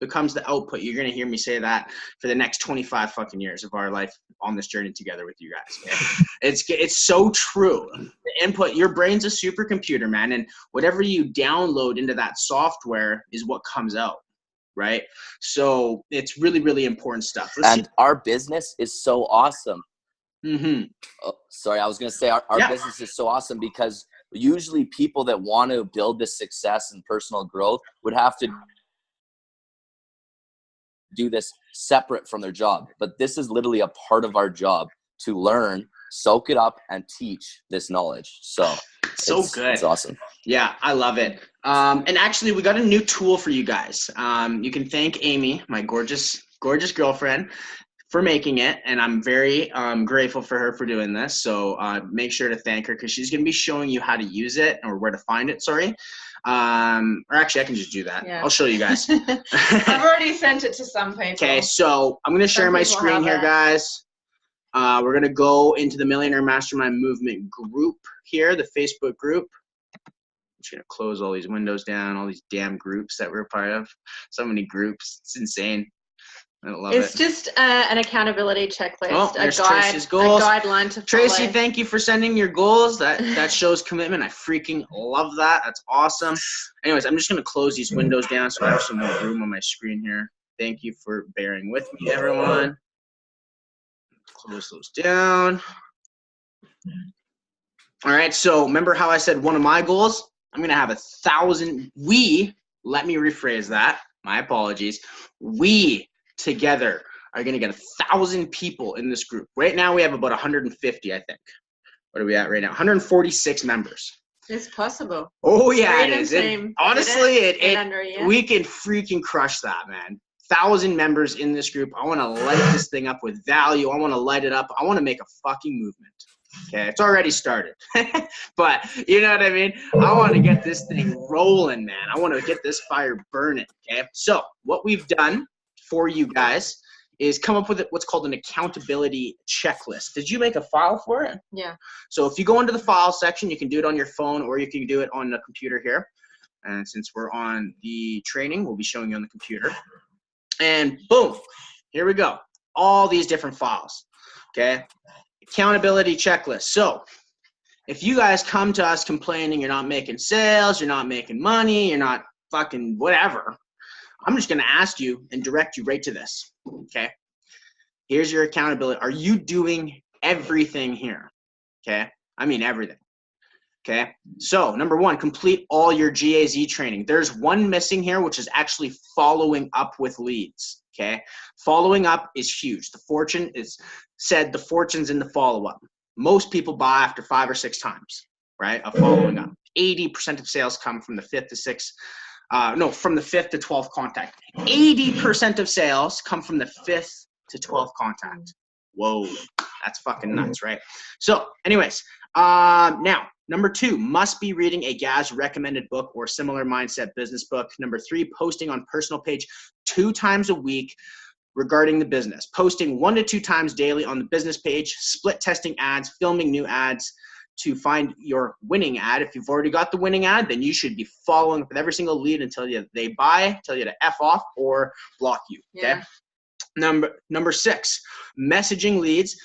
becomes the output. You're going to hear me say that for the next 25 fucking years of our life on this journey together with you guys. Okay? It's so true. The input, your brain's a supercomputer, man, and whatever you download into that software is what comes out, right? So it's really, really important stuff.
Our business is so awesome.
Mm-hmm.
Oh, sorry, I was going to say our business is so awesome because usually people that want to build this success and personal growth would have to do this separate from their job. But this is literally a part of our job, to learn soak it up, and teach this knowledge. So
good.
It's awesome.
Yeah, I love it. And actually, we got a new tool for you guys. You can thank Amy, my gorgeous girlfriend, for making it, and I'm very grateful for her for doing this. So make sure to thank her, because she's going to be showing you how to use it, or where to find it. Sorry. Or actually, I can just do that. Yeah. I'll show you guys.
I've already sent it to some people.
Okay, so I'm going to share my screen here, guys. We're going to go into the Millionaire Mastermind Movement group here, the Facebook group. I'm just going to close all these windows down, all these damn groups that we're a part of. So many groups. It's insane. I love it.
It's just an accountability checklist,
oh, there's Tracy's goals.
A guideline to follow.
Tracy, thank you for sending your goals. That shows commitment. I freaking love that. That's awesome. Anyways, I'm just going to close these windows down so I have some more room on my screen here. Thank you for bearing with me, everyone. Close those down. All right, so remember how I said one of my goals? I'm going to have 1,000. Let me rephrase that. My apologies. We together are going to get 1,000 people in this group. Right now we have about 150, I think. What are we at right now? 146 members.
It's possible.
Oh yeah, it is. Honestly, we can freaking crush that, man. 1,000 members in this group. I want to light this thing up with value. I want to light it up. I want to make a fucking movement. Okay, it's already started. But you know what I mean? I want to get this thing rolling, man. I want to get this fire burning. Okay, so what we've done for you guys is come up with what's called an accountability checklist. Did you make a file for it?
Yeah.
So if you go into the file section, you can do it on your phone, or you can do it on the computer here. And since we're on the training, we'll be showing you on the computer. And boom, here we go. All these different files. Okay. Accountability checklist. So if you guys come to us complaining you're not making sales, you're not making money, you're not fucking whatever, I'm just going to ask you and direct you right to this. Okay. Here's your accountability. Are you doing everything here? Okay. I mean, everything. Okay. So number one, complete all your GAZ training. There's one missing here, which is actually following up with leads. Okay. Following up is huge. The fortune's in the follow-up. Most people buy after 5 or 6 times, right? Of following up. 80% of sales come from the 5th to 6th. From the 5th to 12th contact. 80% of sales come from the 5th to 12th contact. Whoa, that's fucking nuts, right? So anyways, now, number 2, must be reading a GAZ recommended book or similar mindset business book. Number 3, posting on personal page 2 times a week regarding the business. Posting 1 to 2 times daily on the business page, split testing ads, filming new ads, to find your winning ad. If you've already got the winning ad, then you should be following up with every single lead until they buy, tell you to F off, or block you. Okay. Yeah. Number 6, messaging leads,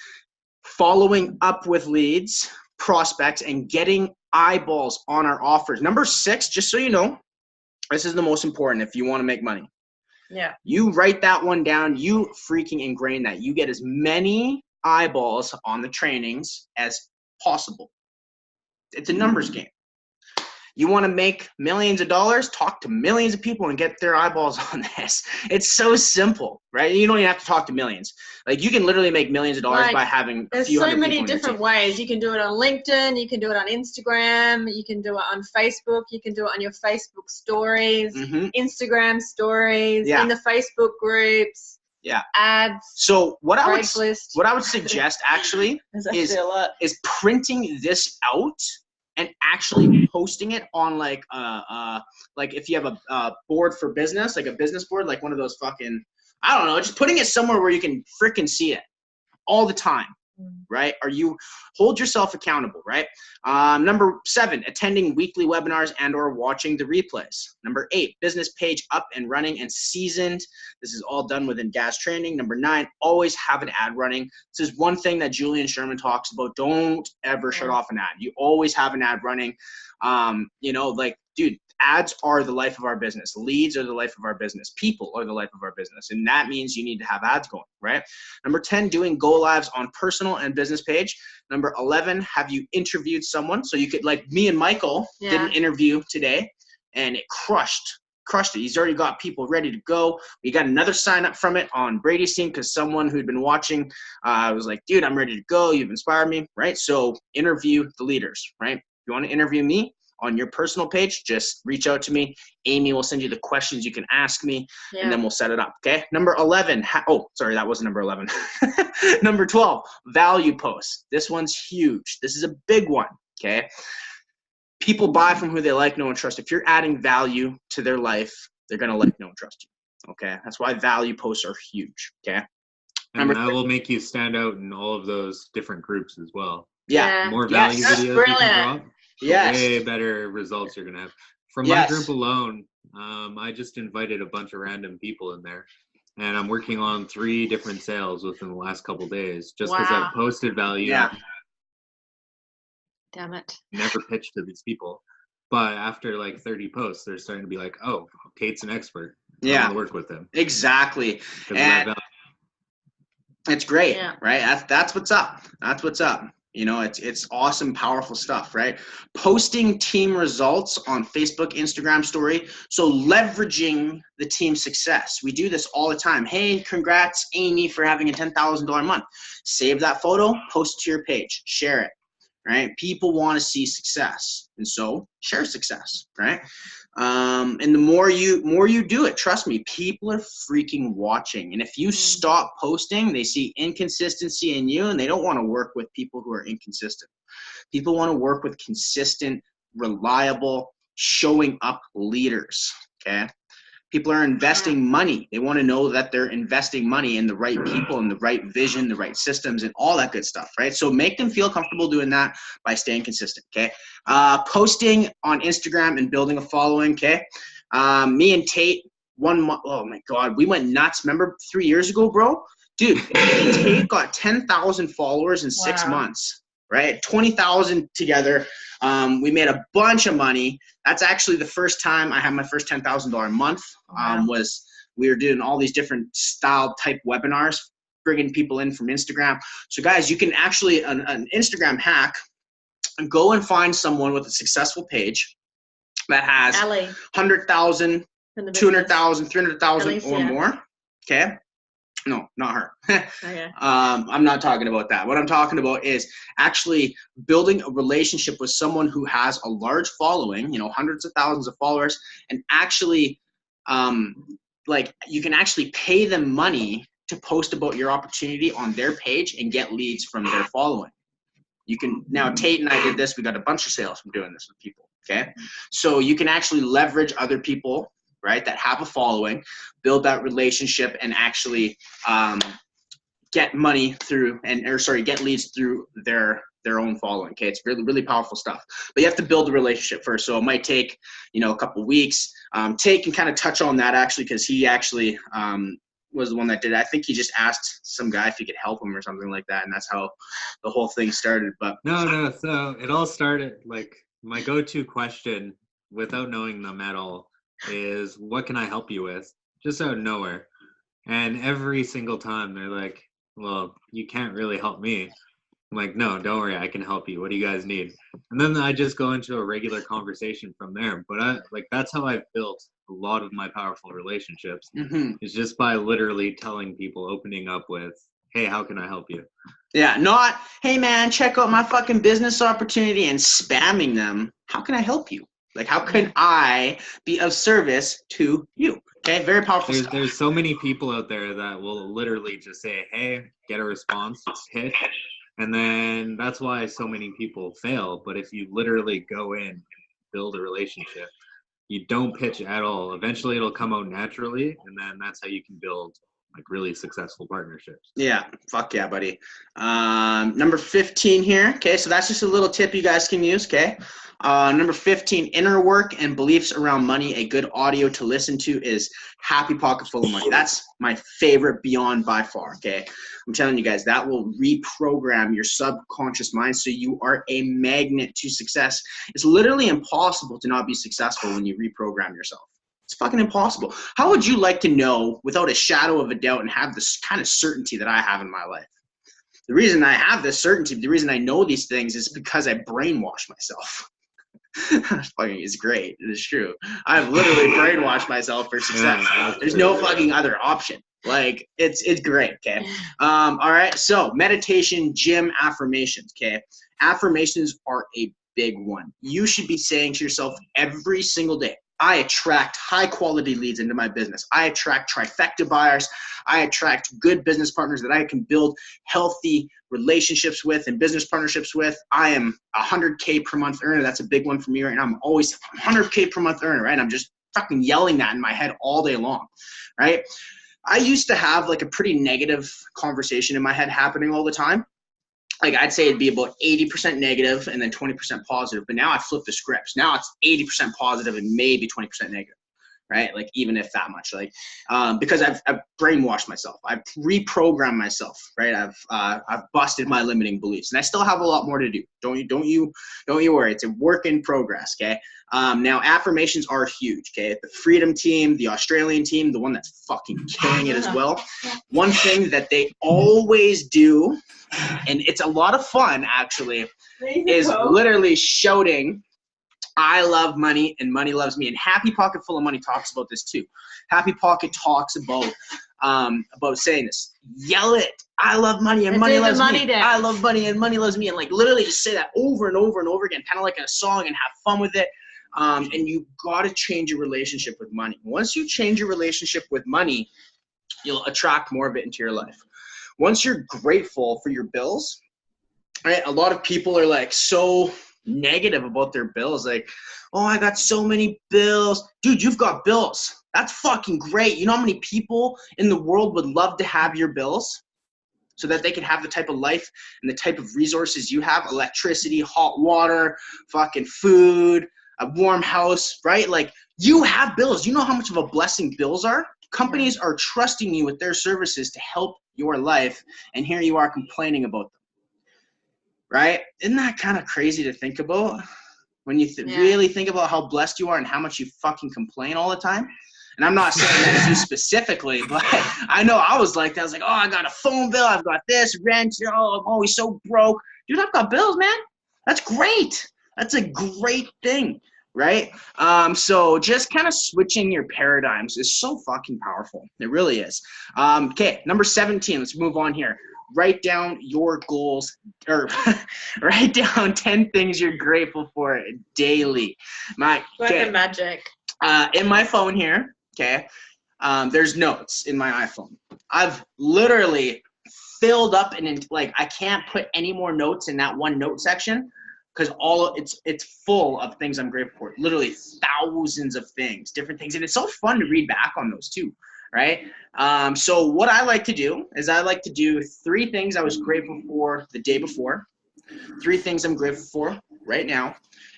following up with leads, prospects, and getting eyeballs on our offers. Number 6, just so you know, this is the most important if you want to make money.
Yeah.
You write that one down. You freaking ingrain that. You get as many eyeballs on the trainings as possible. It's a numbers game. You want to make millions of dollars? Talk to millions of people and get their eyeballs on this. It's so simple, right? You don't even have to talk to millions. Like, you can literally make millions of dollars by having a few hundred people. There's so many
different ways. You can do it on LinkedIn. You can do it on Instagram. You can do it on Facebook. You can do it on your Facebook stories, Instagram stories, in the Facebook groups.
Yeah.
Ads.
So what I would suggest actually is printing this out and actually posting it on like if you have a board for business, like a business board, like one of those fucking, I don't know, just putting it somewhere where you can freaking see it all the time. Right? Hold yourself accountable, right? Number 7, attending weekly webinars and or watching the replays. Number 8, business page up and running and seasoned. This is all done within GAZ training. Number 9, always have an ad running. This is one thing that Julian Sherman talks about. Don't ever shut off an ad. You always have an ad running. Dude, ads are the life of our business. Leads are the life of our business. People are the life of our business. And that means you need to have ads going, right? Number 10, doing go lives on personal and business page. Number 11, have you interviewed someone? So you could, like me and Michael did an interview today, and it crushed crushed it. He's already got people ready to go. We got another sign up from it on Brady's team because someone who'd been watching was like, dude, I'm ready to go. You've inspired me, right? So interview the leaders, right? If you want to interview me on your personal page, just reach out to me. Amy will send you the questions you can ask me, and then we'll set it up, okay? Number 11. Oh, sorry, that wasn't number 11. Number 12, value posts. This one's huge. This is a big one, okay? People buy from who they like, know, and trust. If you're adding value to their life, they're going to like, know, and trust you, okay? That's why value posts are huge, okay?
And that will make you stand out in all of those different groups as well.
Yeah.
More value videos you can drop.
Yes.
Way better results you're going to have. From my group alone, I just invited a bunch of random people in there. And I'm working on 3 different sales within the last couple of days just because I've posted value.
Yeah.
Damn it.
Never pitched to these people. But after like 30 posts, they're starting to be like, oh, Kate's an expert. I want to work with him.
Exactly. And it's great, right? That's what's up. That's what's up. You know, it's awesome, powerful stuff, right? Posting team results on Facebook, Instagram story. So leveraging the team's success. We do this all the time. Hey, congrats, Amy, for having a $10,000 month. Save that photo, post it to your page, share it, right? People want to see success. And so share success, right? And the more you do it, trust me, people are freaking watching. And if you stop posting, they see inconsistency in you, and they don't want to work with people who are inconsistent. People want to work with consistent, reliable, showing up leaders, okay? People are investing money. They want to know that they're investing money in the right people and the right vision, the right systems, and all that good stuff, right? So make them feel comfortable doing that by staying consistent, okay? Posting on Instagram and building a following, okay? Me and Tate, oh my God, we went nuts. Remember 3 years ago, bro? Dude, me and Tate got 10,000 followers in 6 months, right? 20,000 together. We made a bunch of money. That's actually the first time I had my first $10,000 month. Was we were doing all these different style type webinars, bringing people in from Instagram. So guys, you can actually, an Instagram hack, go and find someone with a successful page that has 100,000, 200,000, 300,000 or more. Okay. No, not her.
Okay.
I'm not talking about that. What I'm talking about is actually building a relationship with someone who has a large following, you know, hundreds of thousands of followers, and actually, like, you can actually pay them money to post about your opportunity on their page and get leads from their following. You can, now Tate and I did this. We got a bunch of sales from doing this with people. Okay. So you can actually leverage other people, right, that have a following, build that relationship, and actually get money through, get leads through their own following. Okay, it's really, really powerful stuff. But you have to build the relationship first. So it might take, you know, a couple of weeks. Tate can kind of touch on that actually, because he actually was the one that did it. I think he just asked some guy if he could help him or something like that, and that's how the whole thing started. But
no. So it all started, like, my go-to question, without knowing them at all, is, what can I help you with? Just out of nowhere. And every single time they're like, well, you can't really help me. I'm like, no, don't worry, I can help you. What do you guys need? And then I just go into a regular conversation from there. But that's how I've built a lot of my powerful relationships. Is just by literally telling people, opening up with, hey, how can I help you?
Yeah, not, hey man, check out my fucking business opportunity, and spamming them. How can I help you? Like, how can I be of service to you? Okay, very powerful stuff.
There's so many people out there that will literally just say, hey, get a response, pitch. And then that's why so many people fail. But if you literally go in and build a relationship, you don't pitch at all. Eventually it'll come out naturally. And then that's how you can build like really successful partnerships.
Yeah, fuck yeah, buddy. Number 15 here. Okay, so that's just a little tip you guys can use. Okay. Number 15, inner work and beliefs around money. A good audio to listen to is Happy Pocket Full of Money. That's my favorite beyond by far. Okay. I'm telling you guys, that will reprogram your subconscious mind so you are a magnet to success. It's literally impossible to not be successful when you reprogram yourself. It's fucking impossible. How would you like to know without a shadow of a doubt and have this kind of certainty that I have in my life? The reason I have this certainty, the reason I know these things is because I brainwash myself. Fucking is great. It is true. I've literally brainwashed myself for success. There's no fucking other option. Like it's great. Okay. All right. So meditation, gym, affirmations. Okay. Affirmations are a big one. You should be saying to yourself every single day, I attract high quality leads into my business. I attract trifecta buyers. I attract good business partners that I can build healthy relationships with and business partnerships with. I am a 100K per month earner. That's a big one for me right now. I'm always 100K per month earner, right? I'm just fucking yelling that in my head all day long, right? I used to have like a pretty negative conversation in my head happening all the time. Like I'd say it'd be about 80% negative and then 20% positive. But now I flip the scripts. Now it's 80% positive and maybe 20% negative, right? Like even if that much, like because I've brainwashed myself. I've reprogrammed myself, right? I've busted my limiting beliefs, and I still have a lot more to do. Don't you worry. It's a work in progress. Okay. Now affirmations are huge. Okay. The Freedom Team, the Australian team, the one that's fucking killing it as well. One thing that they always do, and it's a lot of fun actually, is literally shouting, I love money and money loves me. And Happy Pocket Full of Money talks about this too. Happy Pocket talks about saying this. Yell it. I love money and money loves me.
Dance.
I love money and money loves me. And like literally just say that over and over and over again, kind of like in a song, and have fun with it. And you got to change your relationship with money. Once you change your relationship with money, you'll attract more of it into your life. Once you're grateful for your bills, right? A lot of people are like so negative about their bills. Like, oh, I got so many bills. Dude, you've got bills. That's fucking great. You know how many people in the world would love to have your bills so that they can have the type of life and the type of resources you have? Electricity, hot water, fucking food, a warm house, right? Like you have bills. You know how much of a blessing bills are? Companies are trusting you with their services to help your life, and here you are complaining about them, right? Isn't that kind of crazy to think about when you really think about how blessed you are and how much you fucking complain all the time? And I'm not saying that to you specifically, but I know I was like that. I was like, oh, I got a phone bill. I've got this, rent. Oh, I'm always so broke. Dude, I've got bills, man. That's great. That's a great thing, right? So just kind of switching your paradigms is so fucking powerful. It really is. Okay, number 17. Let's move on here. Write down your goals, or write down 10 things you're grateful for daily.
Like the magic.
In my phone here, okay, there's notes in my iPhone. I've literally filled up like I can't put any more notes in that one note section because it's full of things I'm grateful for. Literally thousands of things, different things, and it's so fun to read back on those too. Right? So what I like to do is I like to do 3 things I was grateful for the day before, 3 things I'm grateful for right now,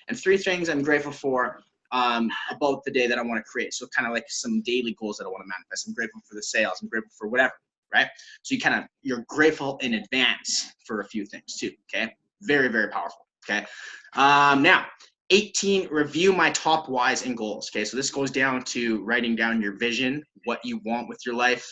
and 3 things I'm grateful for about the day that I want to create. So kind of like some daily goals that I want to manifest. I'm grateful for the sales. I'm grateful for whatever, right? So you're grateful in advance for a few things too, okay? Very, very powerful, okay? Now, 18, review my top whys and goals. Okay, so this goes down to writing down your vision, what you want with your life,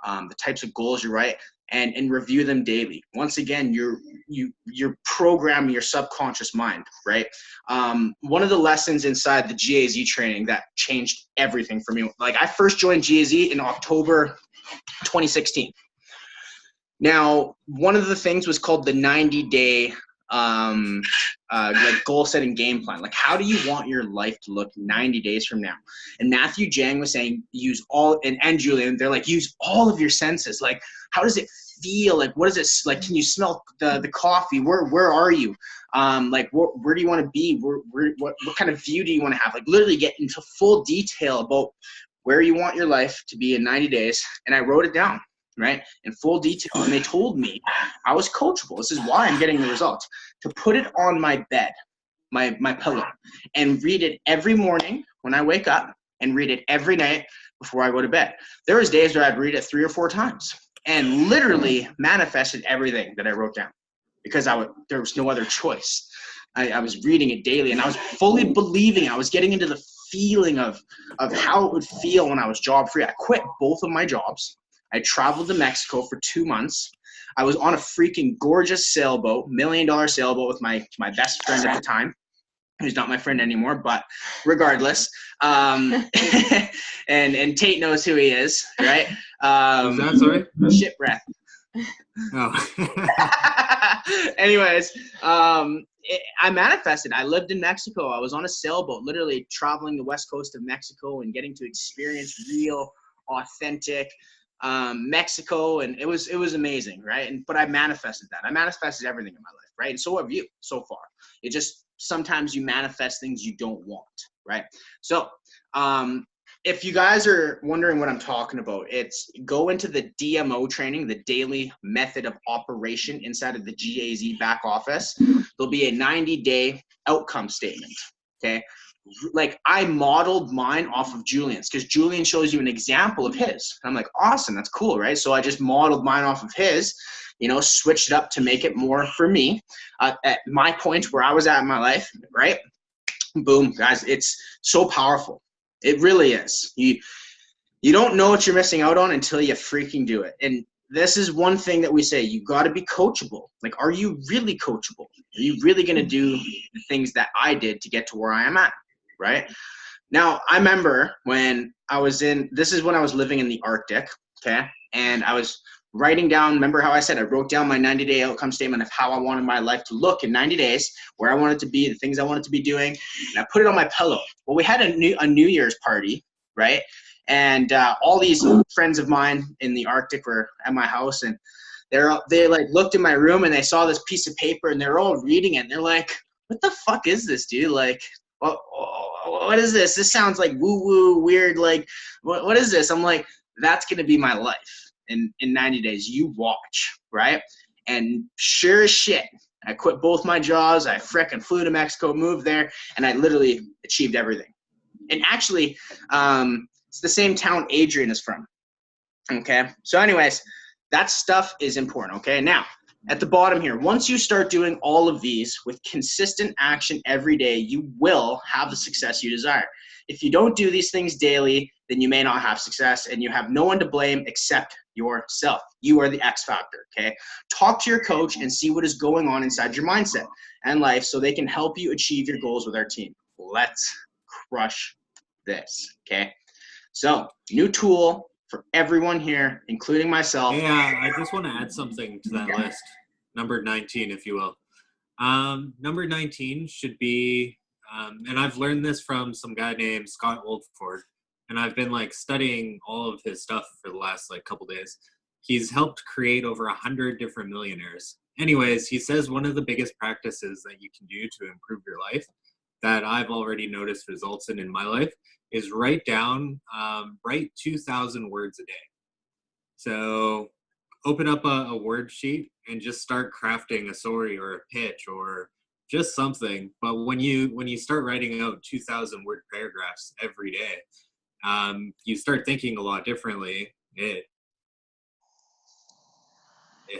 the types of goals you write, and review them daily. Once again, you're programming your subconscious mind, right? One of the lessons inside the GAZ training that changed everything for me. Like I first joined GAZ in October 2016. Now, one of the things was called the 90-day like goal setting game plan. Like how do you want your life to look 90 days from now? And Matthew Jang was saying use all, and Julian, they're like use all of your senses. Like how does it feel? Like what is it like? Can you smell the coffee? Where are you? Like where do you want to be? What kind of view do you want to have? Like literally get into full detail about where you want your life to be in 90 days. And I wrote it down, right, in full detail. And they told me I was coachable. This is why I'm getting the results. To put it on my bed, my pillow, and read it every morning when I wake up, and read it every night before I go to bed. There was days where I'd read it 3 or 4 times and literally manifested everything that I wrote down because there was no other choice. I was reading it daily, and I was fully believing. I was getting into the feeling of how it would feel when I was job free. I quit both of my jobs. I traveled to Mexico for 2 months. I was on a freaking gorgeous sailboat, $1 million sailboat with my best friend at the time. who's not my friend anymore, but regardless, and Tate knows who he is, right?
Who's that, sorry?
Shit breath.
Oh.
Anyways, I manifested. I lived in Mexico. I was on a sailboat, literally traveling the west coast of Mexico and getting to experience real, authentic Mexico, and it was amazing, right? But I manifested that. I manifested everything in my life, right? And so have you so far. It just sometimes you manifest things you don't want, right? So if you guys are wondering what I'm talking about, it's go into the DMO training, the daily method of operation inside of the GAZ back office. There'll be a 90-day outcome statement, okay? Like I modeled mine off of Julian's because Julian shows you an example of his. I'm like, awesome, that's cool, right? So I just modeled mine off of his, switched it up to make it more for me at my point where I was at in my life, right? Boom, guys, it's so powerful. It really is. You don't know what you're missing out on until you freaking do it. And this is one thing that we say, you got to be coachable. Like, are you really coachable? Are you really going to do the things that I did to get to where I am at, right? Now, I remember when I was this is when I was living in the Arctic, okay? And I was writing down, remember how I said I wrote down my 90-day outcome statement of how I wanted my life to look in 90 days, where I wanted to be, the things I wanted to be doing, and I put it on my pillow. Well, we had a New Year's party, right? And all these friends of mine in the Arctic were at my house, and they like looked in my room and they saw this piece of paper and they're all reading it and they're like, what the fuck is this, dude? Like, what is this? This sounds like woo-woo, weird, like, what is this? I'm like, that's going to be my life. In 90 days, you watch, right? And sure as shit, I quit both my jobs. I frickin' flew to Mexico, moved there, and I literally achieved everything. And actually, it's the same town Adrian is from, okay? So anyways, that stuff is important, okay? Now, at the bottom here, once you start doing all of these with consistent action every day, you will have the success you desire. If you don't do these things daily, then you may not have success, and you have no one to blame except yourself. You are the X factor, okay? Talk to your coach and see what is going on inside your mindset and life so they can help you achieve your goals with our team. Let's crush this, okay? So, new tool for everyone here, including myself.
Yeah, I just want to add something to that list. Number 19, if you will. Number 19 should be, and I've learned this from some guy named Scott Oldford, and I've been like studying all of his stuff for the last like couple days. He's helped create over 100 different millionaires. Anyways, he says one of the biggest practices that you can do to improve your life that I've already noticed results in my life is write 2,000 words a day. So open up a word sheet and just start crafting a story or a pitch or just something. But when you start writing out 2,000 word paragraphs every day, you start thinking a lot differently. It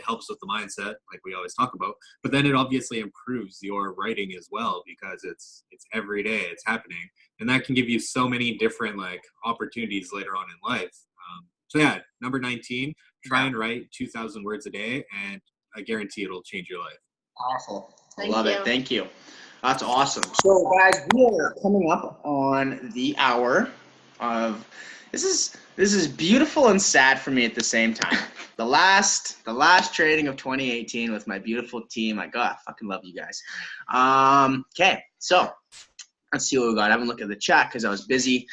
helps with the mindset, like we always talk about, but then it obviously improves your writing as well because it's every day, it's happening, and that can give you so many different like opportunities later on in life. So yeah, number 19, try and write 2,000 words a day, and I guarantee it'll change your life.
Powerful. I love it. Thank you. That's awesome. So guys, we are coming up on the hour of this is beautiful and sad for me at the same time. The last training of 2018 with my beautiful team. My God, I fucking love you guys. Okay, so let's see what we got. I haven't looked at the chat because I was busy.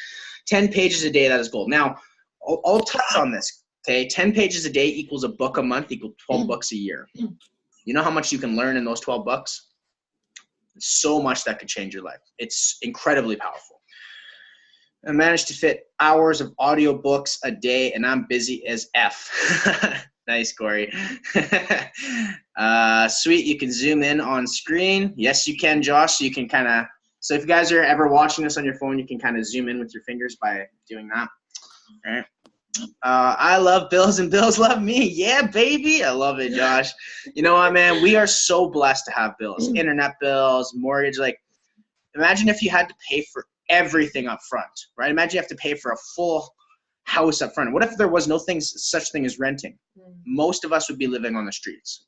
10 pages a day, that is gold. Now, I'll touch on this. Okay, 10 pages a day equals a book a month equals 12 books a year. You know how much you can learn in those 12 books? So much that could change your life. It's incredibly powerful. I managed to fit hours of audiobooks a day, and I'm busy as F. Nice, Corey. Sweet, you can zoom in on screen. Yes, you can, Josh. So you can kind of, so if you guys are ever watching this on your phone, you can kind of zoom in with your fingers by doing that. All right. I love bills and bills love me. Yeah, baby. I love it, Josh. You know what, man? We are so blessed to have bills, internet bills, mortgage. Like, imagine if you had to pay for everything up front, right? Imagine you have to pay for a full house up front. What if there was no such thing as renting? Most of us would be living on the streets.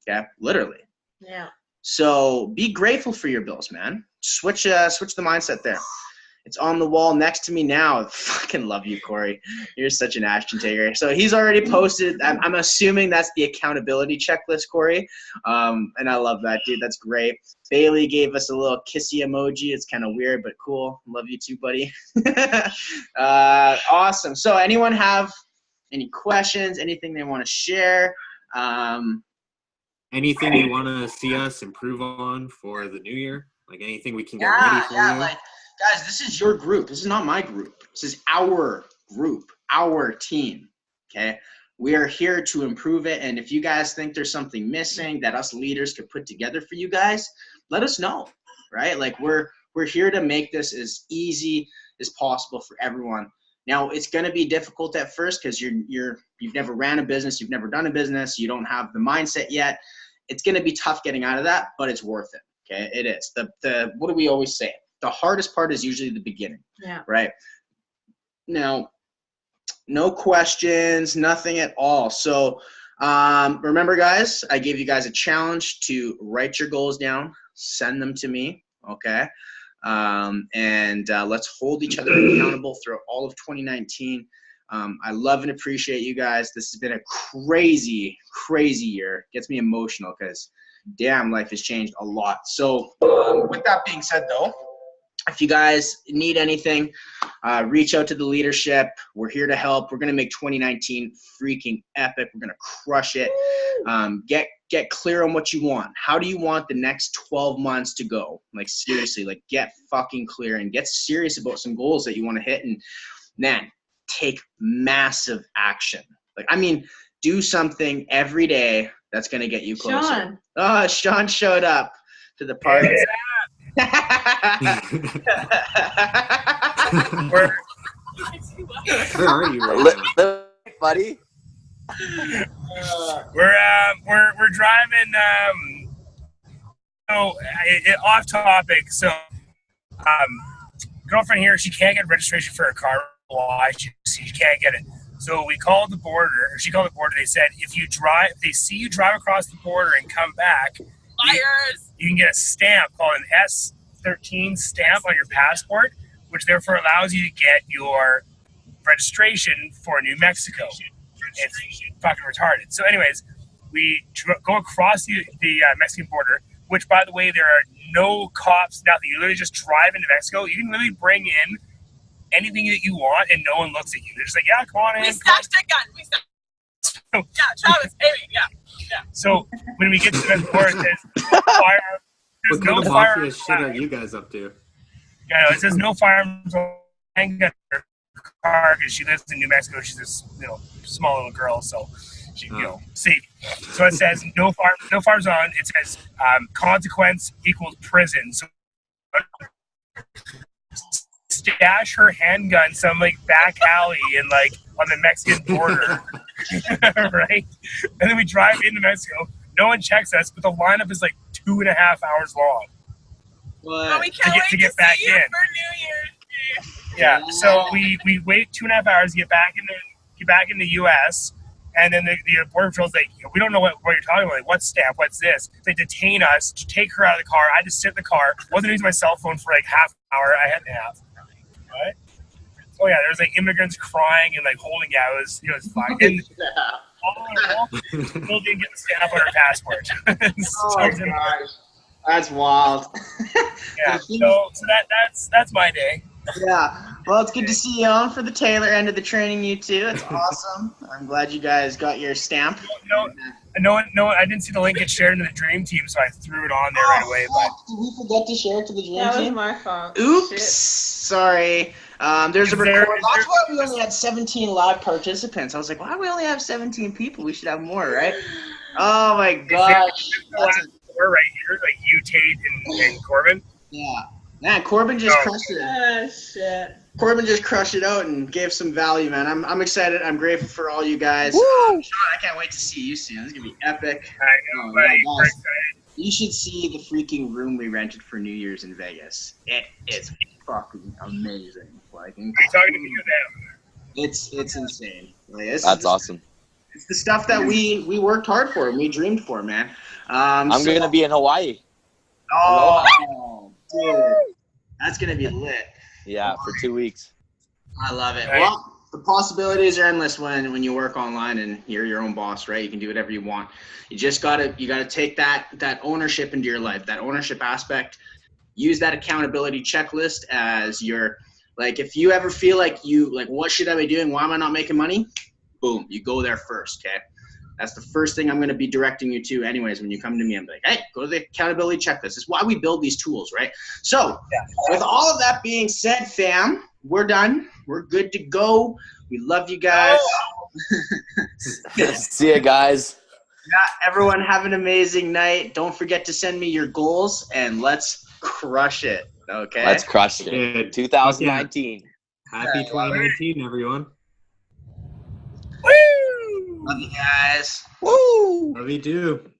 Okay, literally.
Yeah.
So be grateful for your bills, man. switch the mindset there. It's on the wall next to me now. Fucking love you, Corey. You're such an action taker. So he's already posted. I'm assuming that's the accountability checklist, Corey. And I love that, dude. That's great. Bailey gave us a little kissy emoji. It's kind of weird, but cool. Love you too, buddy. Awesome. So anyone have any questions, anything they want to share?
Anything you want to see us improve on for the new year? Like anything we can get ready for you?
Like, guys, this is your group. This is not my group. This is our group, our team, okay? We are here to improve it, and if you guys think there's something missing that us leaders could put together for you guys, let us know, right? Like, we're here to make this as easy as possible for everyone. Now, it's going to be difficult at first because you've never ran a business, you've never done a business, you don't have the mindset yet. It's going to be tough getting out of that, but it's worth it, okay? It is. What do we always say? The hardest part is usually the beginning, right? Now, no questions, nothing at all. So remember, guys, I gave you guys a challenge to write your goals down, send them to me, okay? And let's hold each other accountable throughout all of 2019. I love and appreciate you guys. This has been a crazy, crazy year. Gets me emotional because, damn, life has changed a lot. So with that being said, though, if you guys need anything, reach out to the leadership. We're here to help. We're going to make 2019 freaking epic. We're going to crush it. Get clear on what you want. How do you want the next 12 months to go? Like, seriously, like, get fucking clear and get serious about some goals that you want to hit. And, man, take massive action. Like, I mean, do something every day that's going to get you closer.
Sean.
Oh, Sean showed up to the party.
Where are you right now?
Buddy?
We're driving. Off topic. So, girlfriend here, she can't get registration for her car. Why? She can't get it. So we called the border. Or she called the border. They said if they see you drive across the border and come back, you can get a stamp called an S13 stamp on your passport, which therefore allows you to get your registration for New Mexico. It's fucking retarded. So anyways, we go across the Mexican border, which, by the way, there are no cops, nothing. You literally just drive into Mexico. You can literally bring in anything that you want, and no one looks at you. They're just like, yeah, come on in.
We stashed a gun. Yeah, Travis, Amy, yeah.
So when we get to the border, it says firearms.
What kind of mafia shit are you guys up to?
Yeah, no, it says no firearms or handgun in her car because she lives in New Mexico. She's this, small little girl, so she, safe. So it says no firearms on. It says consequence equals prison. So stash her handgun some back alley in on the Mexican border, right? And then we drive into Mexico. No one checks us, but the lineup is 2.5 hours long.
But we can't wait to get back in for New Year's.
Yeah. So we wait 2.5 hours to get back in the U.S. And then the border patrol's we don't know what you're talking about. What stamp? What's this? They detain us to take her out of the car. I had to sit in the car. Wasn't using my cell phone for half an hour. I had to have. Right? Oh yeah, there's immigrants crying and holding out. It was fine. And all in all, still didn't get the stamp on her passport.
Oh my gosh, that's wild.
Yeah. So that's my day.
Yeah. Well, it's good to see you on for the Taylor end of the training, you two. It's awesome. I'm glad you guys got your stamp.
No, I didn't see the link get shared into the Dream Team, so I threw it on there right away. But
did we forget to share it to the Dream Team?
That was my fault.
Oops.
Shit.
Sorry. There's a recording. That's why we only had 17 live participants. I was like, why do we only have 17 people? We should have more, right? Oh my gosh.
We're right here, you, Tate, and Corbin.
Yeah. Man, Corbin just crushed it.
Oh, shit.
Corbin just crushed it out and gave some value, man. I'm excited. I'm grateful for all you guys.
Woo!
Sean, I can't wait to see you soon. This is going to be epic.
I know, buddy. We're excited.
You should see the freaking room we rented for New Year's in Vegas. It is fucking amazing.
Are you talking to me or them?
It's insane.
That's awesome.
It's the stuff that we worked hard for and we dreamed for, man.
I'm going to be in Hawaii.
Oh, That's gonna be lit.
Yeah, for 2 weeks.
I love it. Well, the possibilities are endless when you work online and you're your own boss, right? You can do whatever you want. You just gotta take that ownership into your life, that ownership aspect. Use that accountability checklist as your, like, if you ever feel like what should I be doing? Why am I not making money? Boom, you go there first, okay? That's the first thing I'm going to be directing you to anyways when you come to me. I'm like, hey, go to the accountability checklist. This is why we build these tools, right? So with all of that being said, fam, we're done. We're good to go. We love you guys.
See ya, guys.
Yeah, everyone have an amazing night. Don't forget to send me your goals, and let's crush it, okay?
Let's crush it. 2019.
Happy 2019, everyone.
Woo!
Love you guys.
Woo!
Love you too.